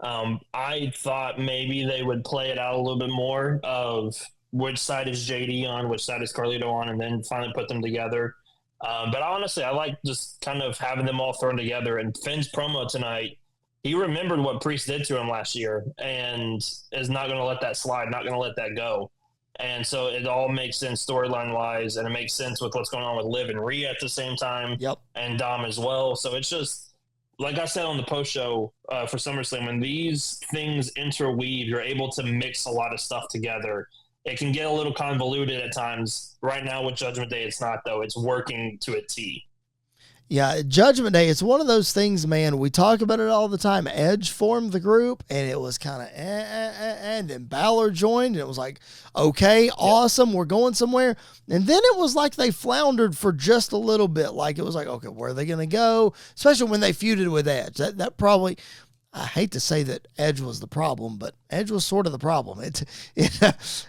I thought maybe they would play it out a little bit more of which side is JD on, which side is Carlito on, and then finally put them together. But honestly, I like just kind of having them all thrown together. And Finn's promo tonight, he remembered what Priest did to him last year and is not going to let that slide, not going to let that go. And so it all makes sense storyline-wise, and it makes sense with what's going on with Liv and Rhea at the same time, and Dom as well. So it's just, like I said on the post-show for SummerSlam, when these things interweave, you're able to mix a lot of stuff together. It can get a little convoluted at times. Right now with Judgment Day, it's not, though. It's working to a T. Yeah, Judgment Day, it's one of those things, man. We talk about it all the time. Edge formed the group, and it was kind of and then Balor joined, and it was like, okay, awesome, we're going somewhere. And then it was like they floundered for just a little bit. Like, it was like, okay, where are they going to go? Especially when they feuded with Edge. That probably, I hate to say that Edge was the problem, but Edge was sort of the problem. It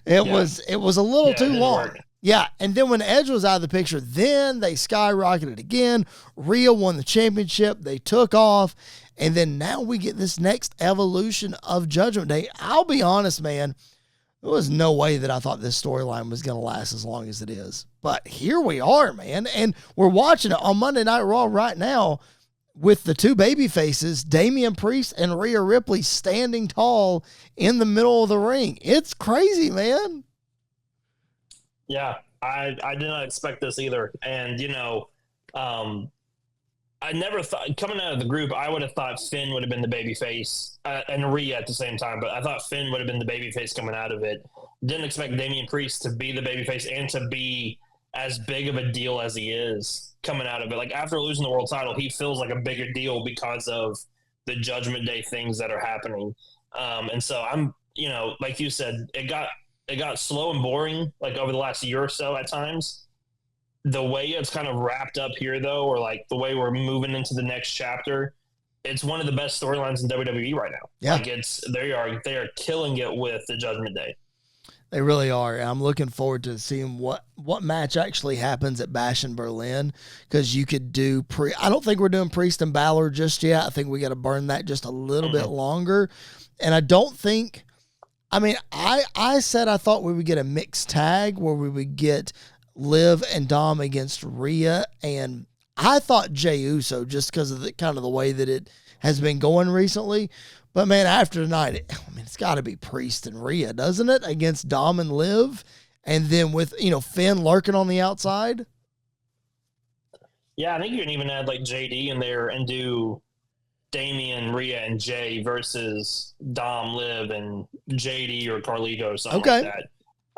was a little too long. Work. Yeah, and then when Edge was out of the picture, then they skyrocketed again. Rhea won the championship. They took off. And then now we get this next evolution of Judgment Day. I'll be honest, man. there was no way that I thought this storyline was going to last as long as it is. But here we are, man. And we're watching it on Monday Night Raw right now with the two baby faces, Damian Priest and Rhea Ripley, standing tall in the middle of the ring. It's crazy, man. Yeah, I did not expect this either. And, I never thought, coming out of the group, I would have thought Finn would have been the babyface and Rhea at the same time, but I thought Finn would have been the babyface coming out of it. Didn't expect Damian Priest to be the babyface and to be as big of a deal as he is coming out of it. Like, after losing the world title, he feels like a bigger deal because of the Judgment Day things that are happening. And so I'm, like you said, it got slow and boring, like over the last year or so at times. The way it's kind of wrapped up here, though, or like the way we're moving into the next chapter, it's one of the best storylines in WWE right now. Yeah. Like they are killing it with the Judgment Day. They really are. I'm looking forward to seeing what match actually happens at Bash in Berlin, because you could do I don't think we're doing Priest and Balor just yet. I think we got to burn that just a little bit longer. And I don't think, I said I thought we would get a mixed tag where we would get Liv and Dom against Rhea, and I thought Jey Uso, just because of the kind of the way that it has been going recently. But man, after tonight, it's got to be Priest and Rhea, doesn't it, against Dom and Liv, and then with Finn lurking on the outside. Yeah, I think you can even add like JD in there and do Damian, Rhea, and Jay versus Dom, Liv, and JD or Carlito or something like that.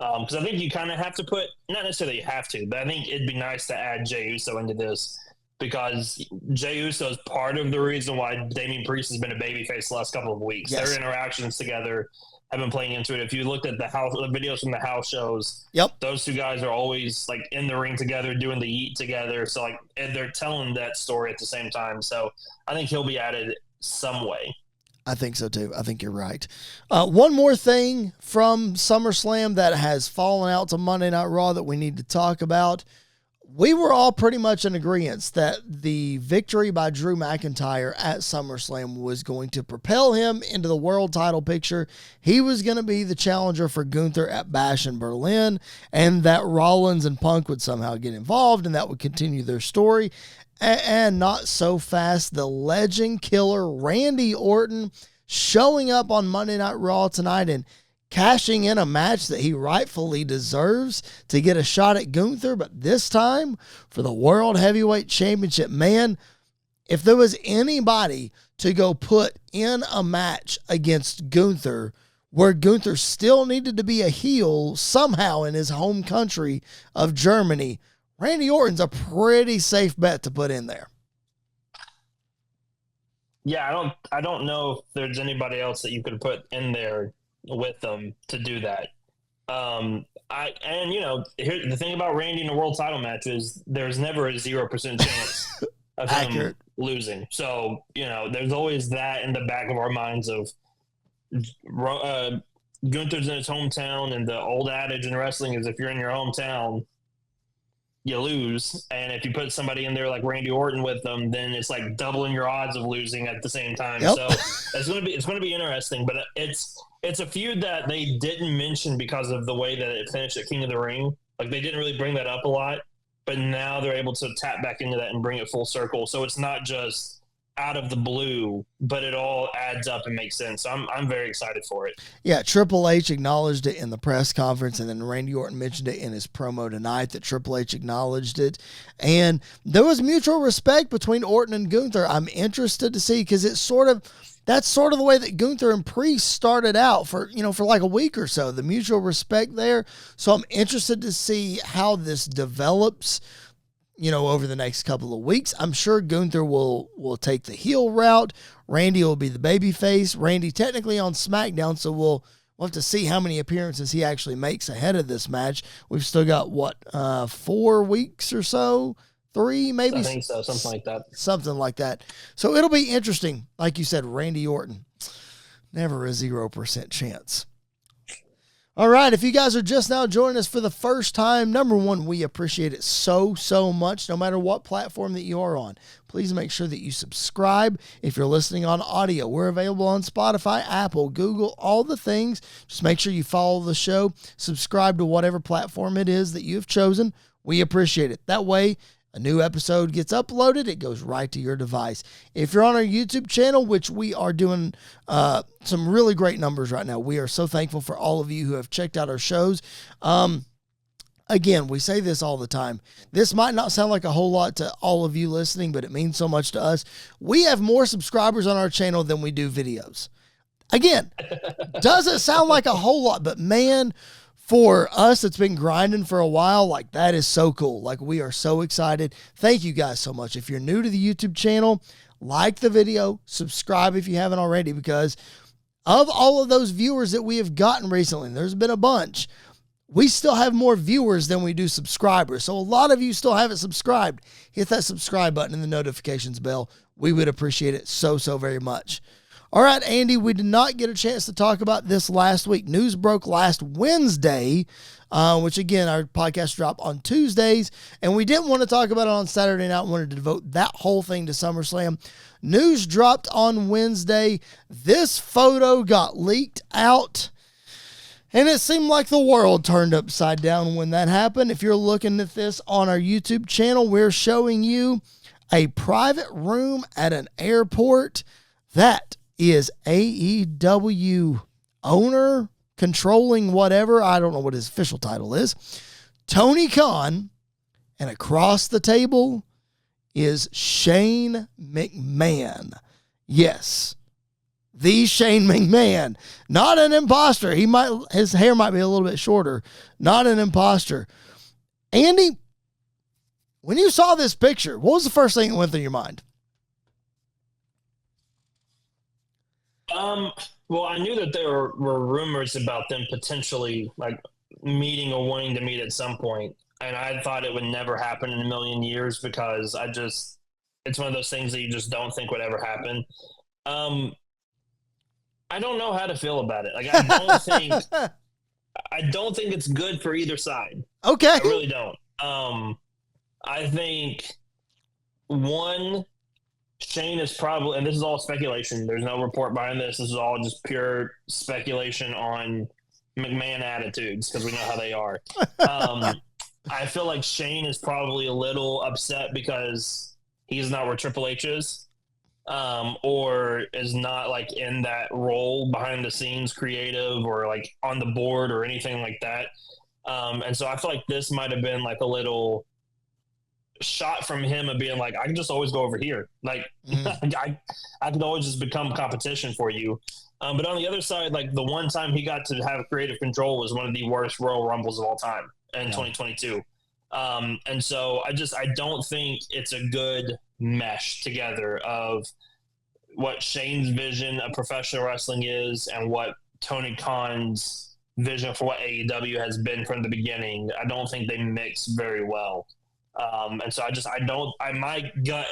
Because I think you kind of have to put, not necessarily you have to, but I think it'd be nice to add Jey Uso into this, because Jey Uso is part of the reason why Damian Priest has been a babyface the last couple of weeks. Yes. Their interactions together have been playing into it. If you looked at the videos from the house shows, those two guys are always like in the ring together, doing the yeet together. So like, and they're telling that story at the same time. So I think he'll be added some way. I think so too. I think you're right. One more thing from SummerSlam that has fallen out to Monday Night Raw that we need to talk about. We were all pretty much in agreement that the victory by Drew McIntyre at SummerSlam was going to propel him into the world title picture. He was going to be the challenger for Gunther at Bash in Berlin, and that Rollins and Punk would somehow get involved, and that would continue their story. And not so fast, the legend killer Randy Orton showing up on Monday Night Raw tonight and cashing in a match that he rightfully deserves to get a shot at Gunther, but this time for the World Heavyweight Championship. Man, if there was anybody to go put in a match against Gunther where Gunther still needed to be a heel somehow in his home country of Germany, Randy Orton's a pretty safe bet to put in there. Yeah, I don't know if there's anybody else that you could put in there with them to do that. Here the thing about Randy in a world title match is there's never a 0% chance of him losing. So, there's always that in the back of our minds of Gunther's in his hometown, and the old adage in wrestling is if you're in your hometown, you lose. And if you put somebody in there like Randy Orton with them, then it's like doubling your odds of losing at the same time. Yep. So it's going to be interesting, but it's a feud that they didn't mention because of the way that it finished at King of the Ring. Like, they didn't really bring that up a lot, but now they're able to tap back into that and bring it full circle. So it's not just out of the blue, but it all adds up and makes sense. So I'm very excited for it. Yeah, Triple H acknowledged it in the press conference, and then Randy Orton mentioned it in his promo tonight that Triple H acknowledged it. And there was mutual respect between Orton and Gunther. I'm interested to see, because that's sort of the way that Gunther and Priest started out for like a week or so, the mutual respect there. So I'm interested to see how this develops, over the next couple of weeks. I'm sure Gunther will take the heel route. Randy will be the baby face. Randy technically on SmackDown, so we'll have to see how many appearances he actually makes ahead of this match. We've still got, 4 weeks or so? 3, maybe? I think so, something like that. Something like that. So it'll be interesting. Like you said, Randy Orton, never a 0% chance. All right, if you guys are just now joining us for the first time, number one, we appreciate it so much, no matter what platform that you are on. Please make sure that you subscribe. If you're listening on audio, we're available on Spotify, Apple, Google, all the things. Just make sure you follow the show, subscribe to whatever platform it is that you've chosen. We appreciate it. That way, a new episode gets uploaded, it goes right to your device. If you're on our YouTube channel, which we are doing some really great numbers right now, we are so thankful for all of you who have checked out our shows. Again, we say this all the time. This might not sound like a whole lot to all of you listening, but it means so much to us. We have more subscribers on our channel than we do videos. Again, doesn't sound like a whole lot, but man, for us that's been grinding for a while, like that is so cool. Like we are so excited. Thank you guys so much. If you're new to the YouTube channel, like the video, subscribe if you haven't already, because of all of those viewers that we have gotten recently, there's been a bunch, we still have more viewers than we do subscribers. So a lot of you still haven't subscribed. Hit that subscribe button and the notifications bell. We would appreciate it so very much. All right, Andy, we did not get a chance to talk about this last week. News broke last Wednesday, which, again, our podcast dropped on Tuesdays, and we didn't want to talk about it on Saturday night. We wanted to devote that whole thing to SummerSlam. News dropped on Wednesday. This photo got leaked out, and it seemed like the world turned upside down when that happened. If you're looking at this on our YouTube channel, we're showing you a private room at an airport. That is AEW owner, controlling whatever, I don't know what his official title is, Tony Khan, and across the table is Shane McMahon. Yes, the Shane McMahon, not an imposter. His hair might be a little bit shorter, not an imposter. Andy, when you saw this picture, what was the first thing that went through your mind? Well, I knew that there were rumors about them potentially like meeting or wanting to meet at some point, and I thought it would never happen in a million years because it's one of those things that you just don't think would ever happen. I don't know how to feel about it. Like I don't think it's good for either side. Okay. I really don't. I think Shane is probably, and this is all speculation, there's no report behind this. This is all just pure speculation on McMahon attitudes because we know how they are. I feel like Shane is probably a little upset because he's not where Triple H is, or is not like in that role behind the scenes, creative or like on the board or anything like that. And so I feel like this might have been like a little shot from him of being like, I can just always go over here. Like I could always just become competition for you. But on the other side, like the one time he got to have creative control was one of the worst Royal Rumbles of all time in 2022. And so I don't think it's a good mesh together of what Shane's vision of professional wrestling is and what Tony Khan's vision for what AEW has been from the beginning. I don't think they mix very well. And so my gut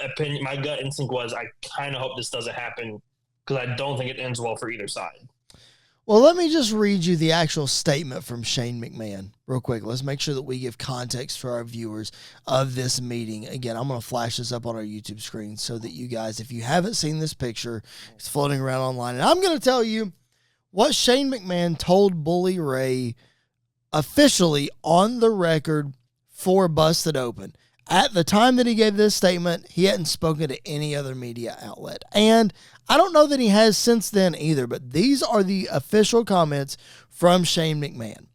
instinct was I kind of hope this doesn't happen because I don't think it ends well for either side. Well, let me just read you the actual statement from Shane McMahon real quick. Let's make sure that we give context for our viewers of this meeting. Again, I'm going to flash this up on our YouTube screen so that you guys, if you haven't seen this picture, it's floating around online. And I'm going to tell you what Shane McMahon told Bully Ray officially on the record for Busted Open. At the time that he gave this statement, he hadn't spoken to any other media outlet. And I don't know that he has since then either, but these are the official comments from Shane McMahon.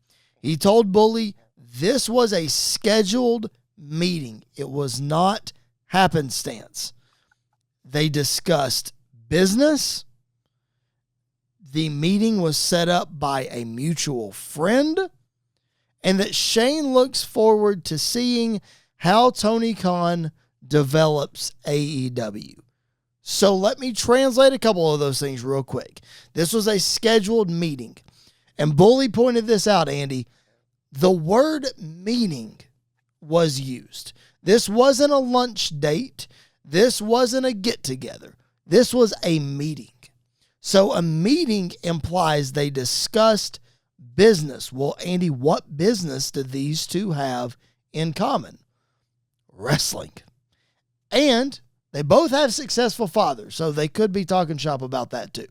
He told Bully this was a scheduled meeting. It was not happenstance. They discussed business. The meeting was set up by a mutual friend, and that Shane looks forward to seeing how Tony Khan develops AEW. So let me translate a couple of those things real quick. This was a scheduled meeting. And Bully pointed this out, Andy. The word meeting was used. This wasn't a lunch date. This wasn't a get-together. This was a meeting. So a meeting implies they discussed business. Well, Andy, what business do these two have in common? Wrestling. And they both have successful fathers, so they could be talking shop about that too.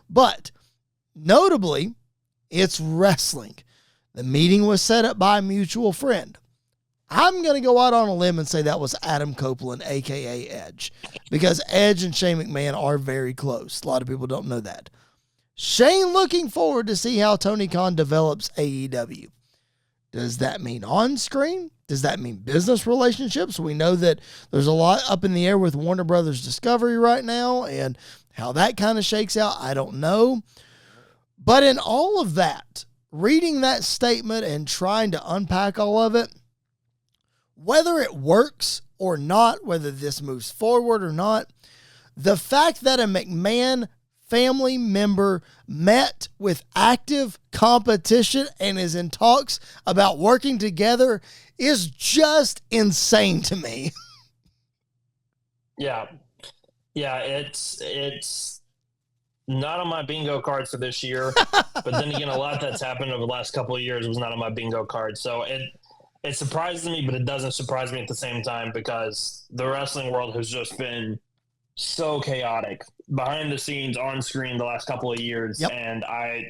But notably, it's wrestling. The meeting was set up by a mutual friend. I'm going to go out on a limb and say that was Adam Copeland, a.k.a. Edge, because Edge and Shane McMahon are very close. A lot of people don't know that. Shane looking forward to see how Tony Khan develops AEW. Does that mean on screen? Does that mean business relationships? We know that there's a lot up in the air with Warner Brothers Discovery right now, and how that kind of shakes out, I don't know. But in all of that, reading that statement and trying to unpack all of it, whether it works or not, whether this moves forward or not, the fact that a McMahon family member met with active competition and is in talks about working together is just insane to me. Yeah. It's not on my bingo card for this year, but then again, a lot that's happened over the last couple of years was not on my bingo card. So it surprises me, but it doesn't surprise me at the same time, because the wrestling world has just been so chaotic behind the scenes, on screen, the last couple of years. Yep. And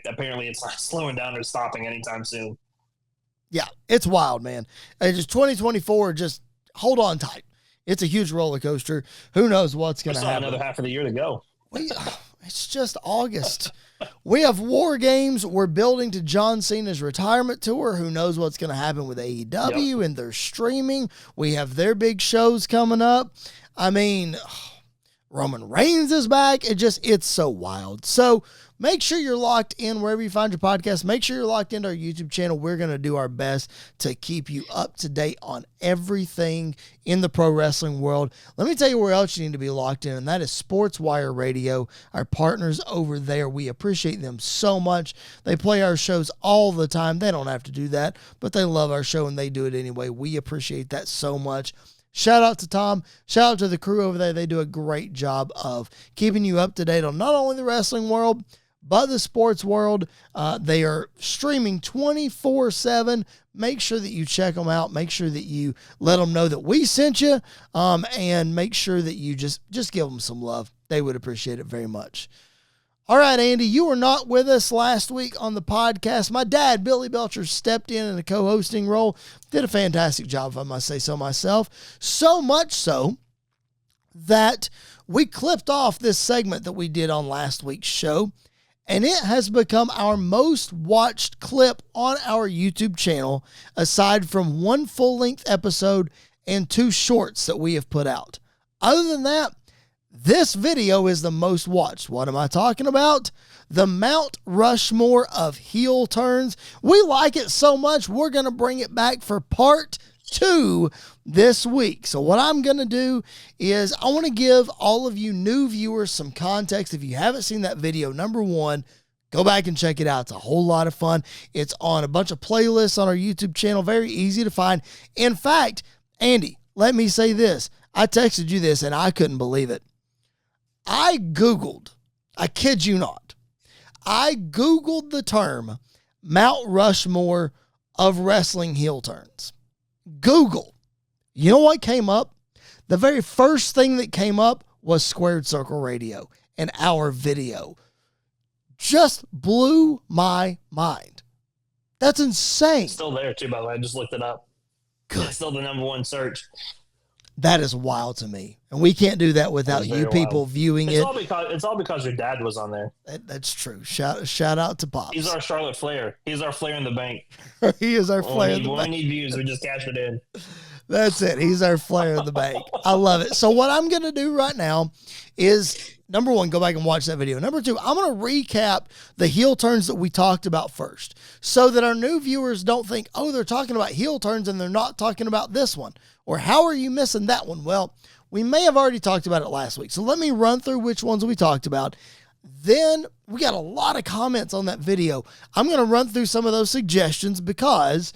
apparently it's not slowing down or stopping anytime soon. Yeah, it's wild, man. It's just 2024, just hold on tight. It's a huge roller coaster. Who knows what's going to happen? Another half of the year to go. It's just August. We have War Games. We're building to John Cena's retirement tour. Who knows what's going to happen with AEW and their streaming. We have their big shows coming up. I mean, Roman Reigns is back. It's so wild. So make sure you're locked in wherever you find your podcast. Make sure you're locked into our YouTube channel. We're going to do our best to keep you up to date on everything in the pro wrestling world. Let me tell you where else you need to be locked in, and that is Sports Wire Radio, our partners over there. We appreciate them so much. They play our shows all the time. They don't have to do that, but they love our show, and they do it anyway. We appreciate that so much. Shout out to Tom. Shout out to the crew over there. They do a great job of keeping you up to date on not only the wrestling world, but the sports world. They are streaming 24/7. Make sure that you check them out. Make sure that you let them know that we sent you, and make sure that you just give them some love. They would appreciate it very much. All right, Andy, you were not with us last week on the podcast. My dad, Billy Belcher, stepped in a co-hosting role. Did a fantastic job, if I must say so myself. So much so that we clipped off this segment that we did on last week's show, and it has become our most watched clip on our YouTube channel, aside from one full-length episode and 2 shorts that we have put out. Other than that, this video is the most watched. What am I talking about? The Mount Rushmore of Heel Turns. We like it so much, we're going to bring it back for part 2 this week. So what I'm going to do is I want to give all of you new viewers some context. If you haven't seen that video, number one, go back and check it out. It's a whole lot of fun. It's on a bunch of playlists on our YouTube channel. Very easy to find. In fact, Andy, let me say this. I texted you this and I couldn't believe it. I kid you not, I Googled the term Mount Rushmore of wrestling heel turns. Google. You know what came up? The very first thing that came up was Squared Circle Radio and our video. Just blew my mind. That's insane. It's still there too, by the way. I just looked it up. Good. It's still the number 1 search. That is wild to me. And we can't do that without you people viewing it. It's all because your dad was on there. That's true. Shout out to Pops. He's our Charlotte Flair. He's our Flair in the bank. He is our Flair in the bank. When we need views, we just cash it in. That's it. He's our Flair in the bank. I love it. So what I'm going to do right now is, number one, go back and watch that video. Number two, I'm going to recap the heel turns that we talked about first, so that our new viewers don't think, oh, they're talking about heel turns and they're not talking about this one. Or how are you missing that one? Well, we may have already talked about it last week. So let me run through which ones we talked about. Then we got a lot of comments on that video. I'm going to run through some of those suggestions because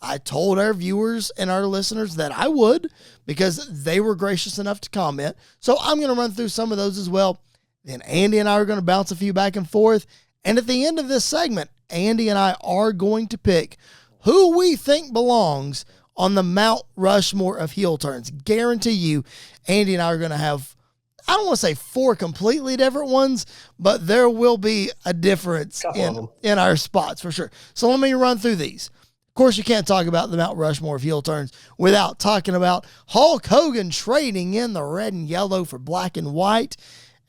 I told our viewers and our listeners that I would, because they were gracious enough to comment. So I'm going to run through some of those as well. Then Andy and I are going to bounce a few back and forth. And at the end of this segment, Andy and I are going to pick who we think belongs on the Mount Rushmore of heel turns. Guarantee you, Andy and I are going to have, I don't want to say 4 completely different ones, but there will be a difference in our spots for sure. So let me run through these. Of course, you can't talk about the Mount Rushmore of heel turns without talking about Hulk Hogan trading in the red and yellow for black and white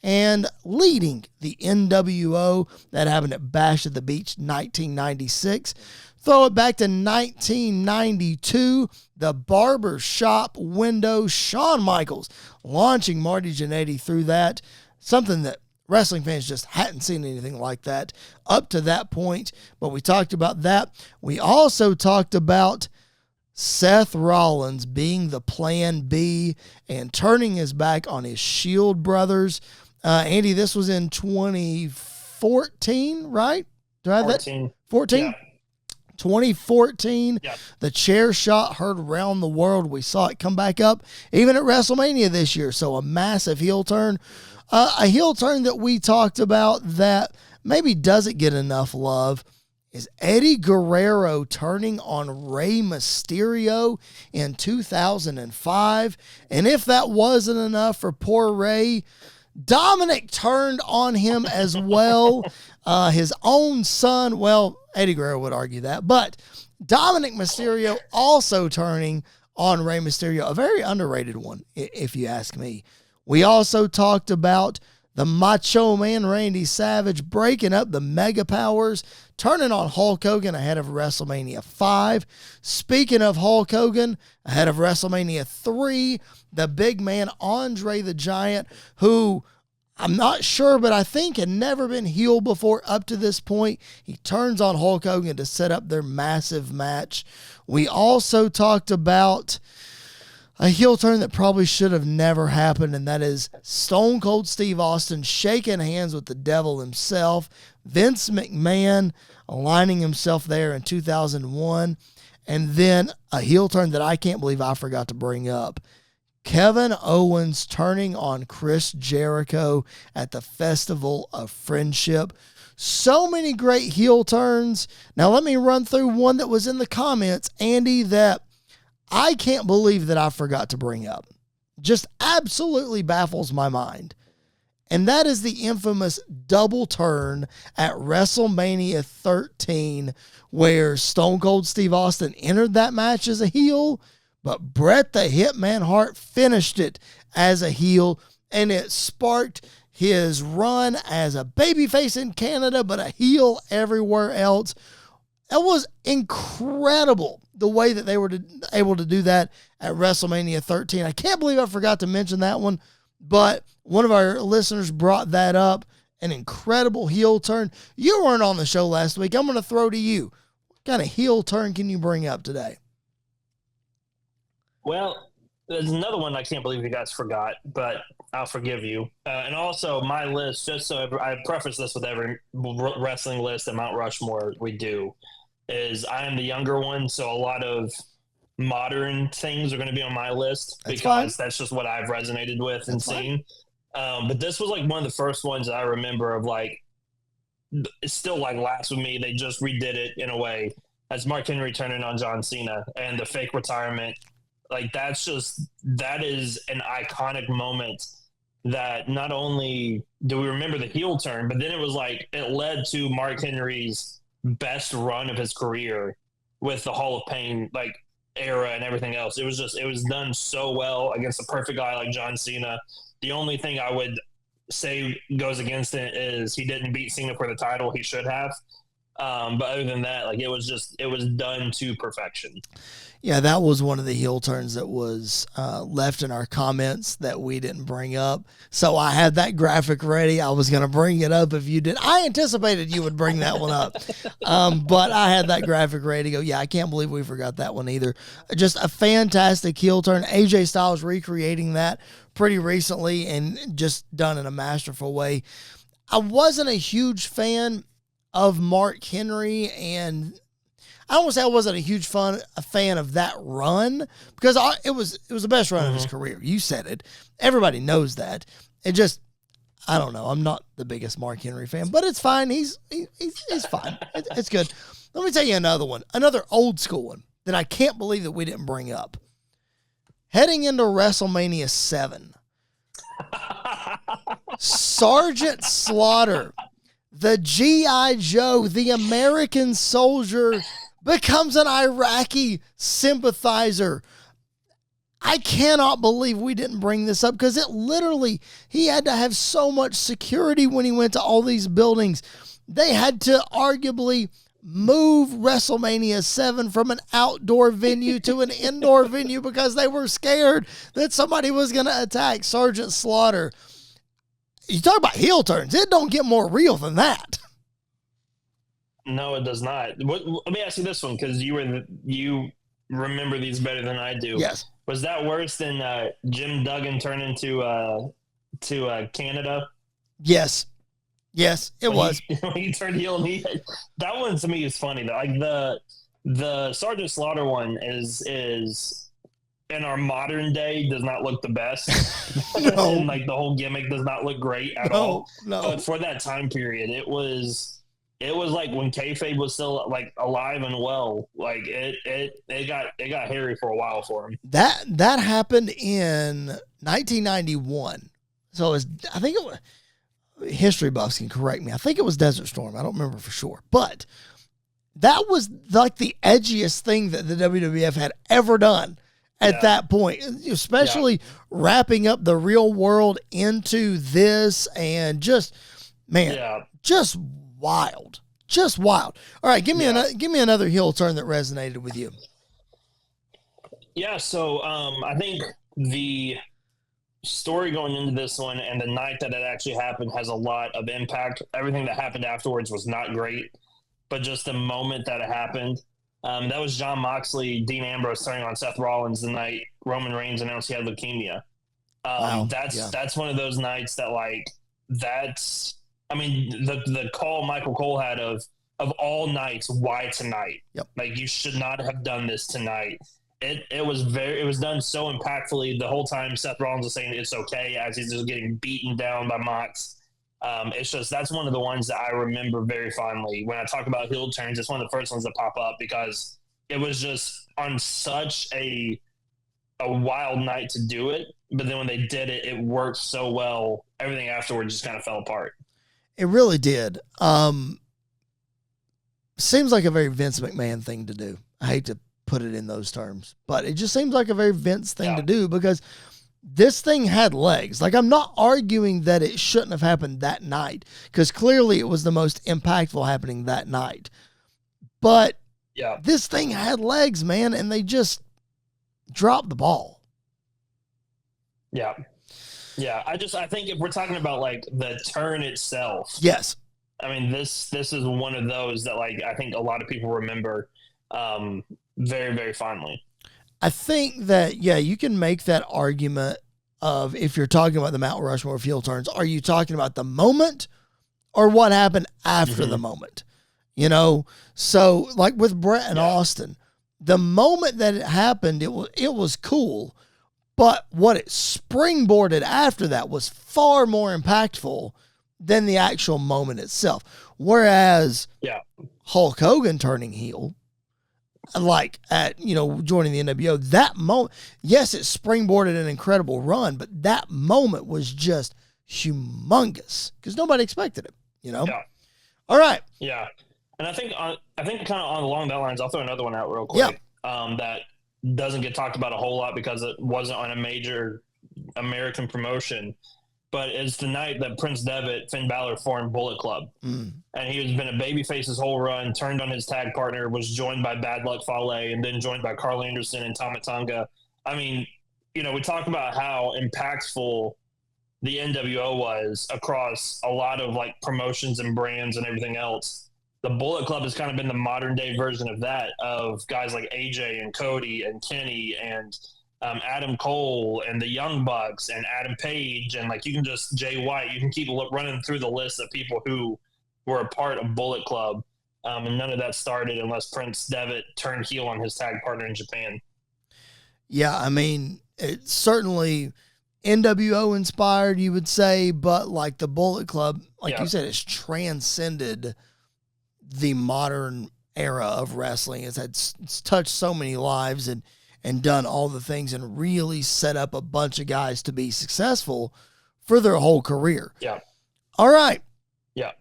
and leading the NWO. That happened at Bash at the Beach 1996. Throw it back to 1992, the barber shop window, Shawn Michaels launching Marty Jannetty through that, something that wrestling fans just hadn't seen anything like that up to that point, but we talked about that. We also talked about Seth Rollins being the plan B and turning his back on his Shield brothers. Andy, this was in 2014, right? Do I have 14. That? 14? Yeah. 2014, yeah. The chair shot heard around the world. We saw it come back up even at WrestleMania this year. So a massive heel turn. A heel turn that we talked about that maybe doesn't get enough love is Eddie Guerrero turning on Rey Mysterio in 2005. And if that wasn't enough for poor Rey, Dominic turned on him as well. His own son, well, Eddie Guerrero would argue that, but Dominic Mysterio also turning on Rey Mysterio, a very underrated one, if you ask me. We also talked about the Macho Man Randy Savage breaking up the Mega Powers, turning on Hulk Hogan ahead of WrestleMania 5. Speaking of Hulk Hogan, ahead of WrestleMania 3, the big man Andre the Giant, who I'm not sure, but I think had never been heel before up to this point. He turns on Hulk Hogan to set up their massive match. We also talked about a heel turn that probably should have never happened, and that is Stone Cold Steve Austin shaking hands with the devil himself, Vince McMahon aligning himself there in 2001, and then a heel turn that I can't believe I forgot to bring up. Kevin Owens turning on Chris Jericho at the Festival of Friendship. So many great heel turns. Now let me run through one that was in the comments, Andy, that I can't believe that I forgot to bring up. Just absolutely baffles my mind. And that is the infamous double turn at WrestleMania 13, where Stone Cold Steve Austin entered that match as a heel, but Bret the Hitman Hart finished it as a heel, and it sparked his run as a babyface in Canada, but a heel everywhere else. It was incredible the way that they were able to do that at WrestleMania 13. I can't believe I forgot to mention that one, but one of our listeners brought that up. An incredible heel turn. You weren't on the show last week. I'm going to throw to you. What kind of heel turn can you bring up today? Well, there's another one I can't believe you guys forgot, but I'll forgive you. And also my list, just so I preface this with every wrestling list at Mount Rushmore we do, is I am the younger one, so a lot of modern things are going to be on my list that's just what I've resonated with and seen. But this was like one of the first ones that I remember of like, it's still like laughs with me. They just redid it in a way as Mark Henry turning on John Cena and the fake retirement. Like that is an iconic moment that not only do we remember the heel turn, but then it was like, it led to Mark Henry's best run of his career with the Hall of Pain like era and everything else. It was done so well against a perfect guy like John Cena. The only thing I would say goes against it is he didn't beat Cena for the title. He should have. But other than that, like it was done to perfection. Yeah, that was one of the heel turns that was left in our comments that we didn't bring up. So I had that graphic ready. I was going to bring it up if you did. I anticipated you would bring that one up. But I had that graphic ready to go. Yeah, I can't believe we forgot that one either. Just a fantastic heel turn. AJ Styles recreating that pretty recently and just done in a masterful way. I wasn't a huge fan of Mark Henry, and I don't want to say I wasn't a huge fan of that run because it was the best run of his career. You said it. Everybody knows that. It just, I don't know. I'm not the biggest Mark Henry fan, but it's fine. He's fine. It's good. Let me tell you another one, another old school one that I can't believe that we didn't bring up. Heading into WrestleMania 7, Sergeant Slaughter, the G.I. Joe, the American soldier, becomes an Iraqi sympathizer. I cannot believe we didn't bring this up because it literally, he had to have so much security when he went to all these buildings. They had to arguably move WrestleMania 7 from an outdoor venue to an indoor venue because they were scared that somebody was going to attack Sergeant Slaughter. You talk about heel turns. It don't get more real than that. No, it does not. Let me ask you this one, because you remember these better than I do. Yes. Was that worse than Jim Duggan turning to Canada? Yes. Yes, it was. When he turned heel, that one to me is funny. Like the Sergeant Slaughter one is in our modern day does not look the best. No. And like the whole gimmick does not look great at all. No. But for that time period, it was like when kayfabe was still like alive and well. Like it got hairy for a while for him. That happened in 1991. So I think it was, history buffs can correct me. I think it was Desert Storm. I don't remember for sure, but that was like the edgiest thing that the WWF had ever done at that point, especially wrapping up the real world into this and just wild. Just wild. All right, give me another heel turn that resonated with you. Yeah, so I think the story going into this one and the night that it actually happened has a lot of impact. Everything that happened afterwards was not great, but just the moment that it happened. That was Jon Moxley, Dean Ambrose turning on Seth Rollins the night Roman Reigns announced he had leukemia. That's one of those nights that the call Michael Cole had of all nights, why tonight? Yep. Like, you should not have done this tonight. It was done so impactfully. The whole time Seth Rollins was saying it's okay as he's just getting beaten down by Mox. That's one of the ones that I remember very fondly. When I talk about heel turns, it's one of the first ones that pop up because it was just on such a wild night to do it. But then when they did it, it worked so well. Everything afterwards just kind of fell apart. It really did. Seems like a very Vince McMahon thing to do. I hate to put it in those terms, but it just seems like a very Vince thing to do because this thing had legs. Like, I'm not arguing that it shouldn't have happened that night because clearly it was the most impactful happening that night. But this thing had legs, man, and they just dropped the ball. Yeah. Yeah. I think if we're talking about like the turn itself. Yes. I mean, this is one of those that like I think a lot of people remember very, very fondly. I think that, you can make that argument of if you're talking about the Mount Rushmore of heel turns, are you talking about the moment or what happened after the moment? You know, so like with Brett and Austin, the moment that it happened, it was cool, but what it springboarded after that was far more impactful than the actual moment itself. Whereas Hulk Hogan turning heel, like at, joining the NWO, that moment, yes, it springboarded an incredible run, but that moment was just humongous because nobody expected it, Yeah. All right. Yeah. And I think kind of along that lines, I'll throw another one out real quick. That doesn't get talked about a whole lot because it wasn't on a major American promotion, but it's the night that Prince Devitt, Finn Balor, formed Bullet Club. And he has been a babyface his whole run, turned on his tag partner, was joined by Bad Luck Fale, and then joined by Carl Anderson and Tama Tonga. I mean, we talk about how impactful the NWO was across a lot of like promotions and brands and everything else. The Bullet Club has kind of been the modern day version of that, of guys like AJ and Cody and Kenny and Adam Cole and the Young Bucks and Adam Page and like Jay White. You can keep running through the list of people who were a part of Bullet Club, and none of that started unless Prince Devitt turned heel on his tag partner in Japan. Yeah, I mean, it certainly NWO inspired, you would say, but like the Bullet Club, like you said, it's transcended the modern era of wrestling. It's touched so many lives and done all the things and really set up a bunch of guys to be successful for their whole career. Yeah. All right. Yeah.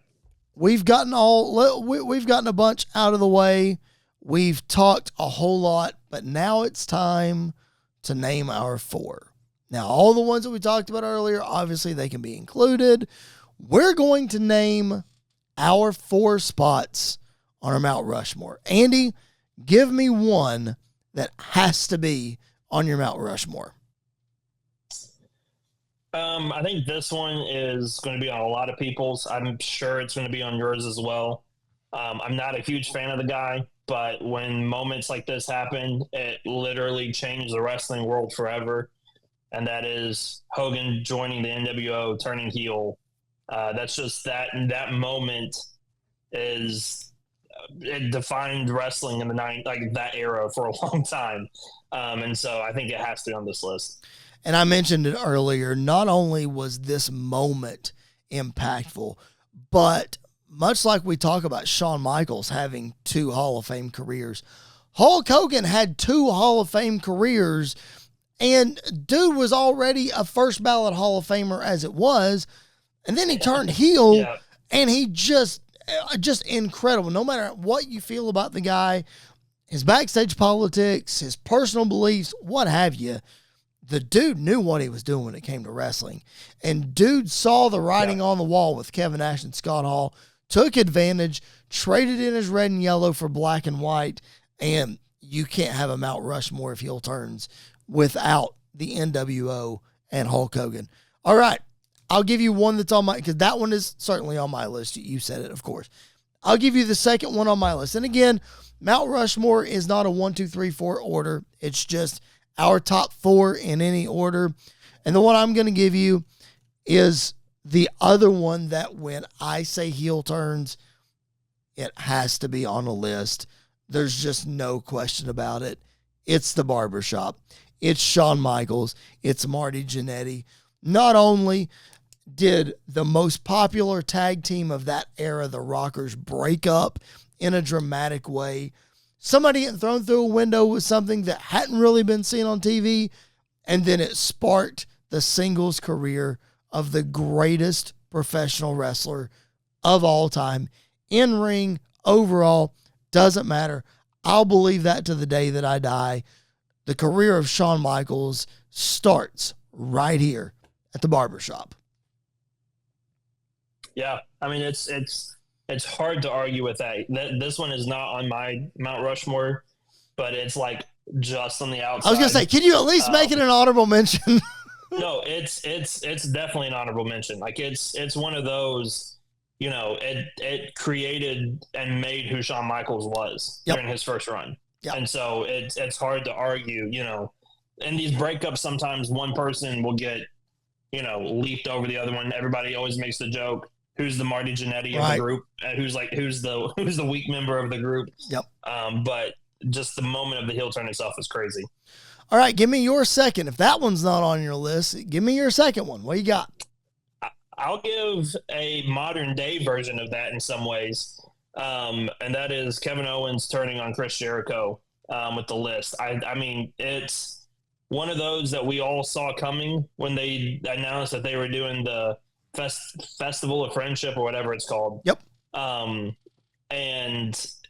We've gotten a bunch out of the way. We've talked a whole lot, but now it's time to name our 4. Now, all the ones that we talked about earlier, obviously they can be included. We're going to name our 4 spots on our Mount Rushmore. Andy, give me one that has to be on your Mount Rushmore. I think this one is going to be on a lot of people's. I'm sure it's going to be on yours as well. I'm not a huge fan of the guy, but when moments like this happen, it literally changed the wrestling world forever. And that is Hogan joining the NWO, turning heel. That's just that moment it defined wrestling in the that era for a long time. And so I think it has to be on this list. And I mentioned it earlier, not only was this moment impactful, but much like we talk about Shawn Michaels having 2 Hall of Fame careers, Hulk Hogan had 2 Hall of Fame careers, and dude was already a first ballot Hall of Famer as it was, and then he turned heel, and he just incredible. No matter what you feel about the guy, his backstage politics, his personal beliefs, what have you, the dude knew what he was doing when it came to wrestling. And dude saw the writing on the wall with Kevin Nash and Scott Hall, took advantage, traded in his red and yellow for black and white, and you can't have a Mount Rushmore of heel turns without the NWO and Hulk Hogan. All right, I'll give you one that's on my, because that one is certainly on my list. You said it, of course. I'll give you the second one on my list. And again, Mount Rushmore is not a 1, 2, 3, 4 order. It's just our top 4 in any order. And the one I'm going to give you is the other one that when I say heel turns, it has to be on a list. There's just no question about it. It's the Barbershop. It's Shawn Michaels. It's Marty Jannetty. Not only did the most popular tag team of that era, the Rockers, break up in a dramatic way, somebody getting thrown through a window with something that hadn't really been seen on TV, and then it sparked the singles career of the greatest professional wrestler of all time. In ring, overall, doesn't matter. I'll believe that to the day that I die. The career of Shawn Michaels starts right here at the Barbershop. Yeah, I mean, it's hard to argue with that. This one is not on my Mount Rushmore, but it's like just on the outside. I was gonna say, can you at least make it an honorable mention? No, it's definitely an honorable mention. Like it's one of those, you know, it created and made who Shawn Michaels was during his first run. Yep. And so it's hard to argue, you know, in these breakups, sometimes one person will get, you know, leaped over the other one. Everybody always makes the joke, who's the Marty Jannetty of the group? Who's the weak member of the group? Yep. But just the moment of the heel turn itself is crazy. All right, give me your second. If that one's not on your list, give me your second one. What you got? I'll give a modern day version of that in some ways. And that is Kevin Owens turning on Chris Jericho with the list. I mean, it's one of those that we all saw coming when they announced that they were doing the Festival of Friendship or whatever it's called. Yep. And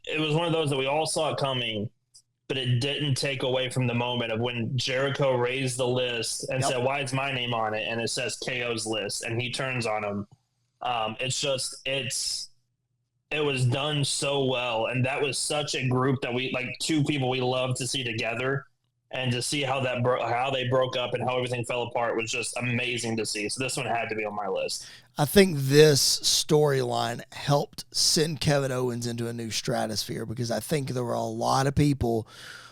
it was one of those that we all saw it coming, but it didn't take away from the moment of when Jericho raised the list and said, why is my name on it? And it says KO's list, and he turns on him. It was done so well. And that was such a group that we, like, two people we love to see together, and to see how how they broke up and how everything fell apart was just amazing to see. So this one had to be on my list. I think this storyline helped send Kevin Owens into a new stratosphere, because I think there were a lot of people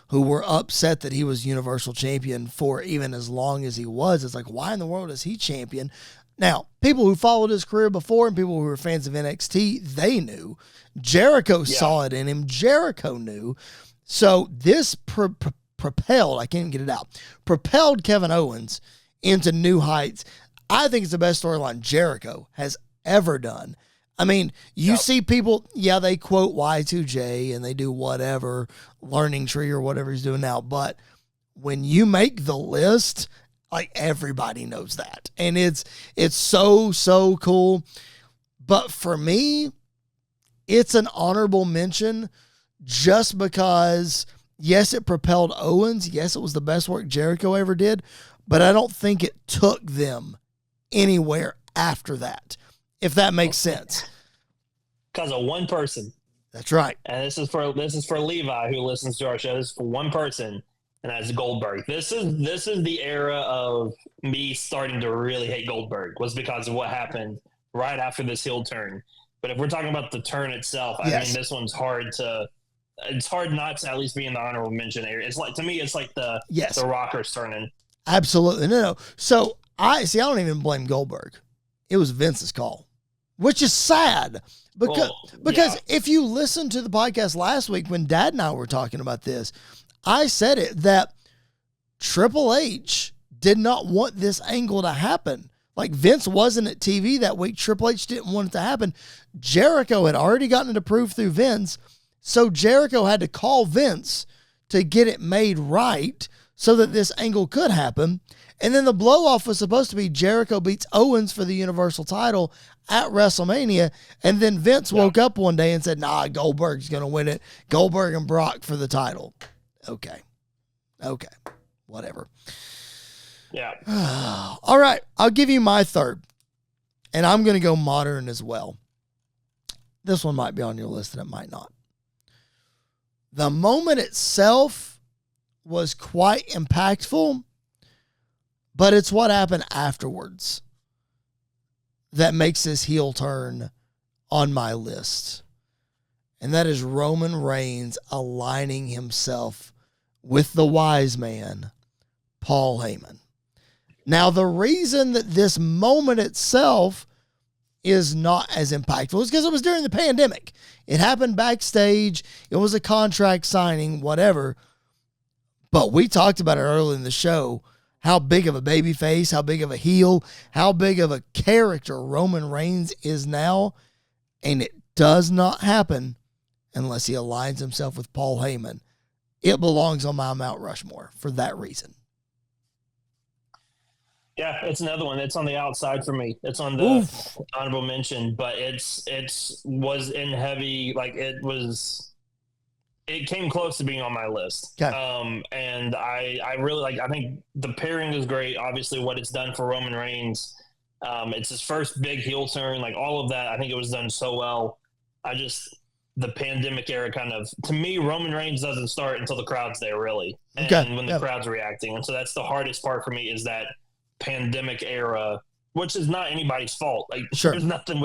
who were upset that he was Universal Champion for even as long as he was. It's like, why in the world is he champion? Now, people who followed his career before and people who were fans of NXT, they knew. Jericho saw it in him. Jericho knew. So this propelled Kevin Owens into new heights. I think it's the best storyline Jericho has ever done. I mean, you see people, they quote Y2J and they do whatever, Learning Tree or whatever he's doing now. But when you make the list, like, everybody knows that. And it's so cool. But for me, it's an honorable mention just because, yes, it propelled Owens. Yes, it was the best work Jericho ever did. But I don't think it took them anywhere after that, if that makes sense. Because of one person. That's right. And this is for Levi, who listens to our show. This is for one person, and that's Goldberg. This is the era of me starting to really hate Goldberg, was because of what happened right after this heel turn. But if we're talking about the turn itself, I mean, this one's hard not to at least be in the honorable mention area. It's like, to me, it's like the Rockers turning. Absolutely. No. So I don't even blame Goldberg. It was Vince's call, which is sad because if you listen to the podcast last week when Dad and I were talking about this, I said it, that Triple H did not want this angle to happen. Like, Vince wasn't at TV that week. Triple H didn't want it to happen. Jericho had already gotten it approved through Vince, so Jericho had to call Vince to get it made right so that this angle could happen. And then the blow-off was supposed to be Jericho beats Owens for the Universal title at WrestleMania. And then Vince woke up one day and said, nah, Goldberg's going to win it. Goldberg and Brock for the title. Okay. Whatever. Yeah. All right. I'll give you my third. And I'm going to go modern as well. This one might be on your list and it might not. The moment itself was quite impactful, but it's what happened afterwards that makes this heel turn on my list. And that is Roman Reigns aligning himself with the wise man, Paul Heyman. Now, the reason that this moment itself is not as impactful is because it was during the pandemic. It happened backstage. It was a contract signing, whatever. But we talked about it early in the show, how big of a babyface, how big of a heel, how big of a character Roman Reigns is now. And it does not happen unless he aligns himself with Paul Heyman. It belongs on my Mount Rushmore for that reason. Yeah, it's another one. It's on the outside for me. It's on the honorable mention, but it was in heavy, like it came close to being on my list. Okay. And I really I think the pairing is great. Obviously what it's done for Roman Reigns. It's his first big heel turn, like all of that. I think it was done so well. The pandemic era kind of, to me, Roman Reigns doesn't start until the crowd's there, really. And when the crowd's reacting. And so that's the hardest part for me, is that pandemic era, which is not anybody's fault. Like, there's nothing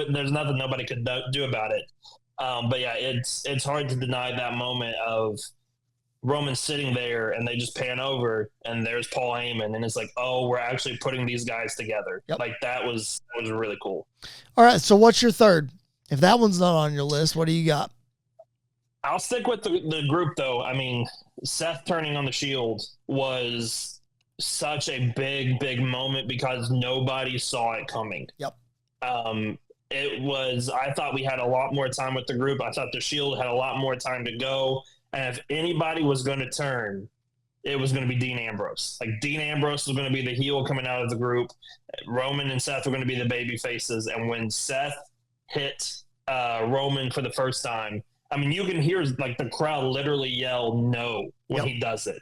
nobody could do about it. But yeah, it's hard to deny that moment of Roman sitting there and they just pan over and there's Paul Heyman and it's like, oh, we're actually putting these guys together. Yep. Like that was really cool. All right. So what's your third? If that one's not on your list, what do you got? I'll stick with the group though. I mean, Seth turning on the Shield was such a big moment because nobody saw it coming. Yep. I thought we had a lot more time with the group. I thought the Shield had a lot more time to go. And if anybody was going to turn, it was going to be Dean Ambrose. Like, Dean Ambrose was going to be the heel coming out of the group. Roman and Seth were going to be the baby faces. And when Seth hit Roman for the first time, I mean, you can hear like the crowd literally yell no when he does it.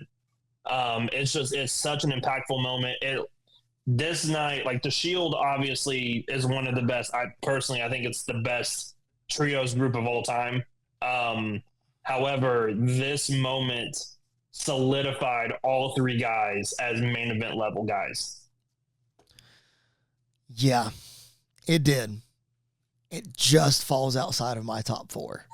It's such an impactful moment. This night, like, the Shield obviously is one of the best. I think it's the best trios group of all time. However, this moment solidified all three guys as main event level guys. Yeah, it did. It just falls outside of my top four.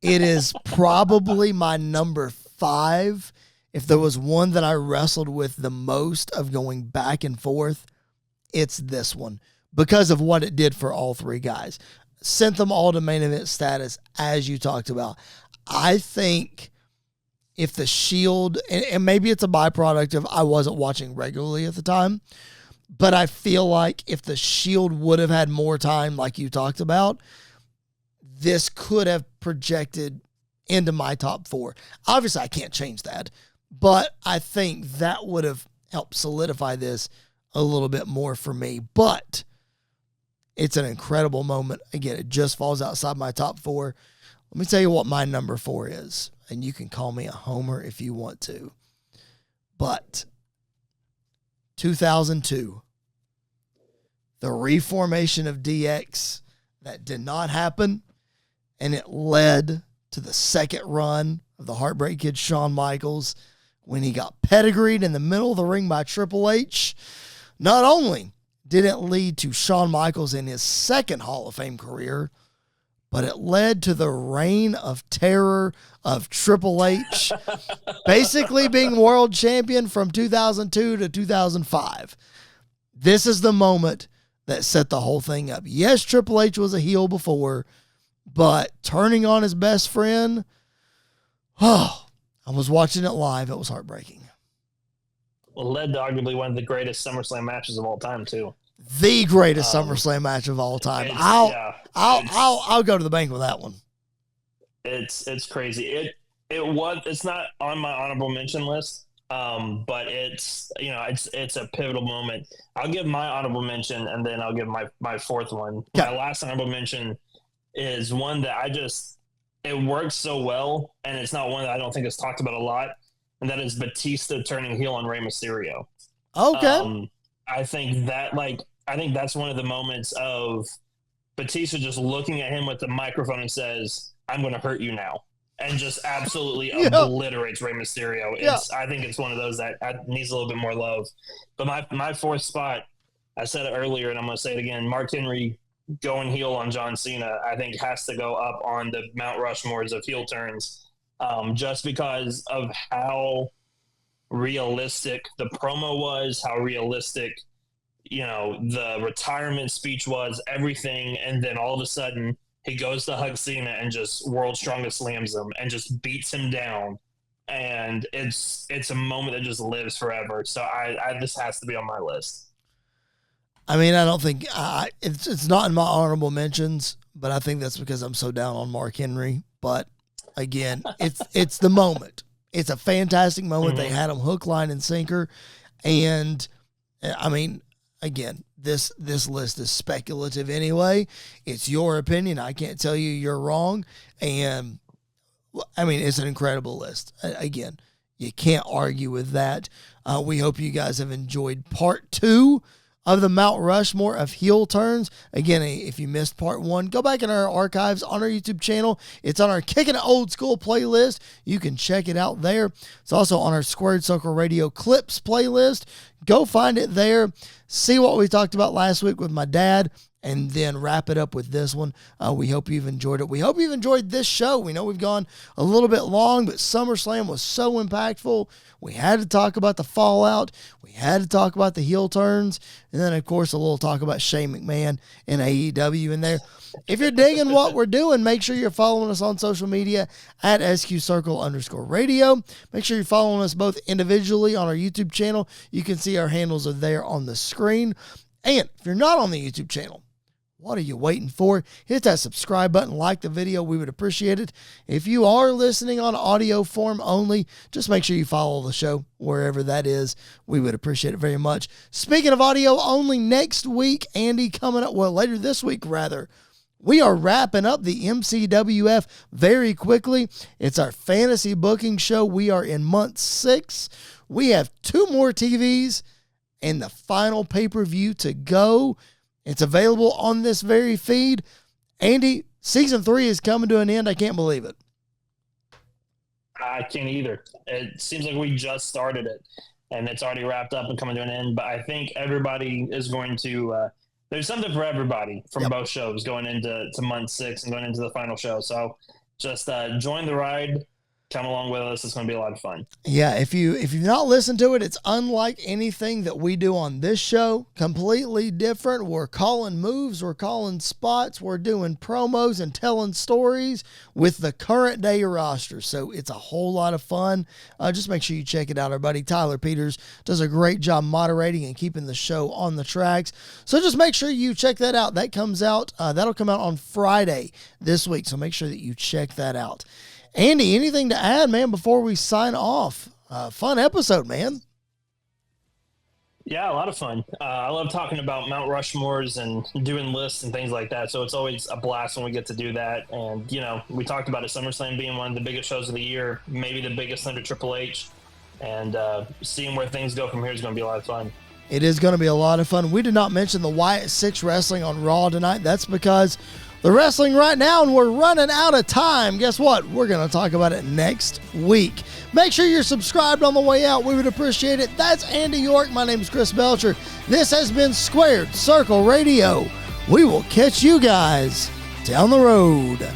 It is probably my number 5. If there was one that I wrestled with the most of going back and forth, it's this one because of what it did for all three guys. Sent them all to main event status, as you talked about. I think if the Shield, and maybe it's a byproduct of I wasn't watching regularly at the time, But I feel like if the Shield would have had more time, like you talked about, this could have projected into my top 4. Obviously, I can't change that, but I think that would have helped solidify this a little bit more for me. But it's an incredible moment. Again, it just falls outside my top 4. Let me tell you what my number 4 is, and you can call me a homer if you want to. But 2002, the reformation of DX, that did not happen, and it led to the second run of the Heartbreak Kid Shawn Michaels when he got pedigreed in the middle of the ring by Triple H. Not only did it lead to Shawn Michaels in his second Hall of Fame career, but it led to the reign of terror of Triple H, basically being world champion from 2002 to 2005. This is the moment that set the whole thing up. Yes, Triple H was a heel before, but turning on his best friend, I was watching it live. It was heartbreaking. Well, led to arguably one of the greatest SummerSlam matches of all time, too. The greatest SummerSlam match of all time. I'll go to the bank with that one. It's crazy. It's not on my honorable mention list, but it's a pivotal moment. I'll give my honorable mention, and then I'll give my fourth one. Okay. My last honorable mention is one that it works so well, and it's not one that I don't think is talked about a lot, and that is Batista turning heel on Rey Mysterio. Okay. I think that's one of the moments of Batista just looking at him with the microphone and says, "I'm going to hurt you now," and just absolutely obliterates Rey Mysterio. I think it's one of those that needs a little bit more love. But my fourth spot, I said it earlier, and I'm going to say it again, Mark Henry going heel on John Cena, I think has to go up on the Mount Rushmores of heel turns, just because of how realistic the promo was, how realistic, the retirement speech was, everything. And then all of a sudden he goes to hug Cena and just world's strongest slams him and just beats him down. And it's a moment that just lives forever. So this has to be on my list. I mean, I don't think it's not in my honorable mentions, but I think that's because I'm so down on Mark Henry. But again, it's the moment. It's a fantastic moment. Mm-hmm. They had him hook, line, and sinker. And I mean, again, this list is speculative anyway. It's your opinion. I can't tell you you're wrong. And I mean, it's an incredible list. Again, you can't argue with that. We hope you guys have enjoyed part 2 of the Mount Rushmore of heel turns. Again, if you missed part 1, go back in our archives on our YouTube channel. It's on our Kicking It Old School playlist. You can check it out there. It's also on our Squared Circle Radio Clips playlist. Go find it there. See what we talked about last week with my dad, and then wrap it up with this one. We hope you've enjoyed it. We hope you've enjoyed this show. We know we've gone a little bit long, but SummerSlam was so impactful. We had to talk about the fallout. We had to talk about the heel turns. And then, of course, a little talk about Shane McMahon and AEW in there. If you're digging what we're doing, make sure you're following us on social media at SQCircle_radio. Make sure you're following us both individually on our YouTube channel. You can see our handles are there on the screen. And if you're not on the YouTube channel, what are you waiting for? Hit that subscribe button, like the video. We would appreciate it. If you are listening on audio form only, just make sure you follow the show wherever that is. We would appreciate it very much. Speaking of audio only, next week, Andy, coming up, later this week, rather, we are wrapping up the MCWF very quickly. It's our fantasy booking show. We are in month 6. We have 2 more TVs and the final pay-per-view to go. It's available on this very feed. Andy, season 3 is coming to an end. I can't believe it. I can't either. It seems like we just started it, and it's already wrapped up and coming to an end. But I think everybody is going to there's something for everybody from both shows going into month 6 and going into the final show. So just join the ride. come along with us. It's going to be a lot of fun. Yeah, if you've not listened to it, it's unlike anything that we do on this show. Completely different. We're calling moves, we're calling spots, we're doing promos and telling stories with the current day roster. So it's a whole lot of fun. Just make sure you check it out. Our buddy Tyler Peters does a great job moderating and keeping the show on the tracks. So just make sure you check that out. That comes out. That'll come out on Friday this week. So make sure that you check that out. Andy, anything to add, man, before we sign off? Fun episode, man. Yeah, a lot of fun. I love talking about Mount Rushmores and doing lists and things like that. So it's always a blast when we get to do that. And, we talked about it, SummerSlam being one of the biggest shows of the year, maybe the biggest under Triple H. And seeing where things go from here is going to be a lot of fun. It is going to be a lot of fun. We did not mention the Wyatt 6 wrestling on Raw tonight. That's because the wrestling right now, and we're running out of time. Guess what? We're going to talk about it next week. Make sure you're subscribed on the way out. We would appreciate it. That's Andy York. My name is Chris Belcher. This has been Squared Circle Radio. We will catch you guys down the road.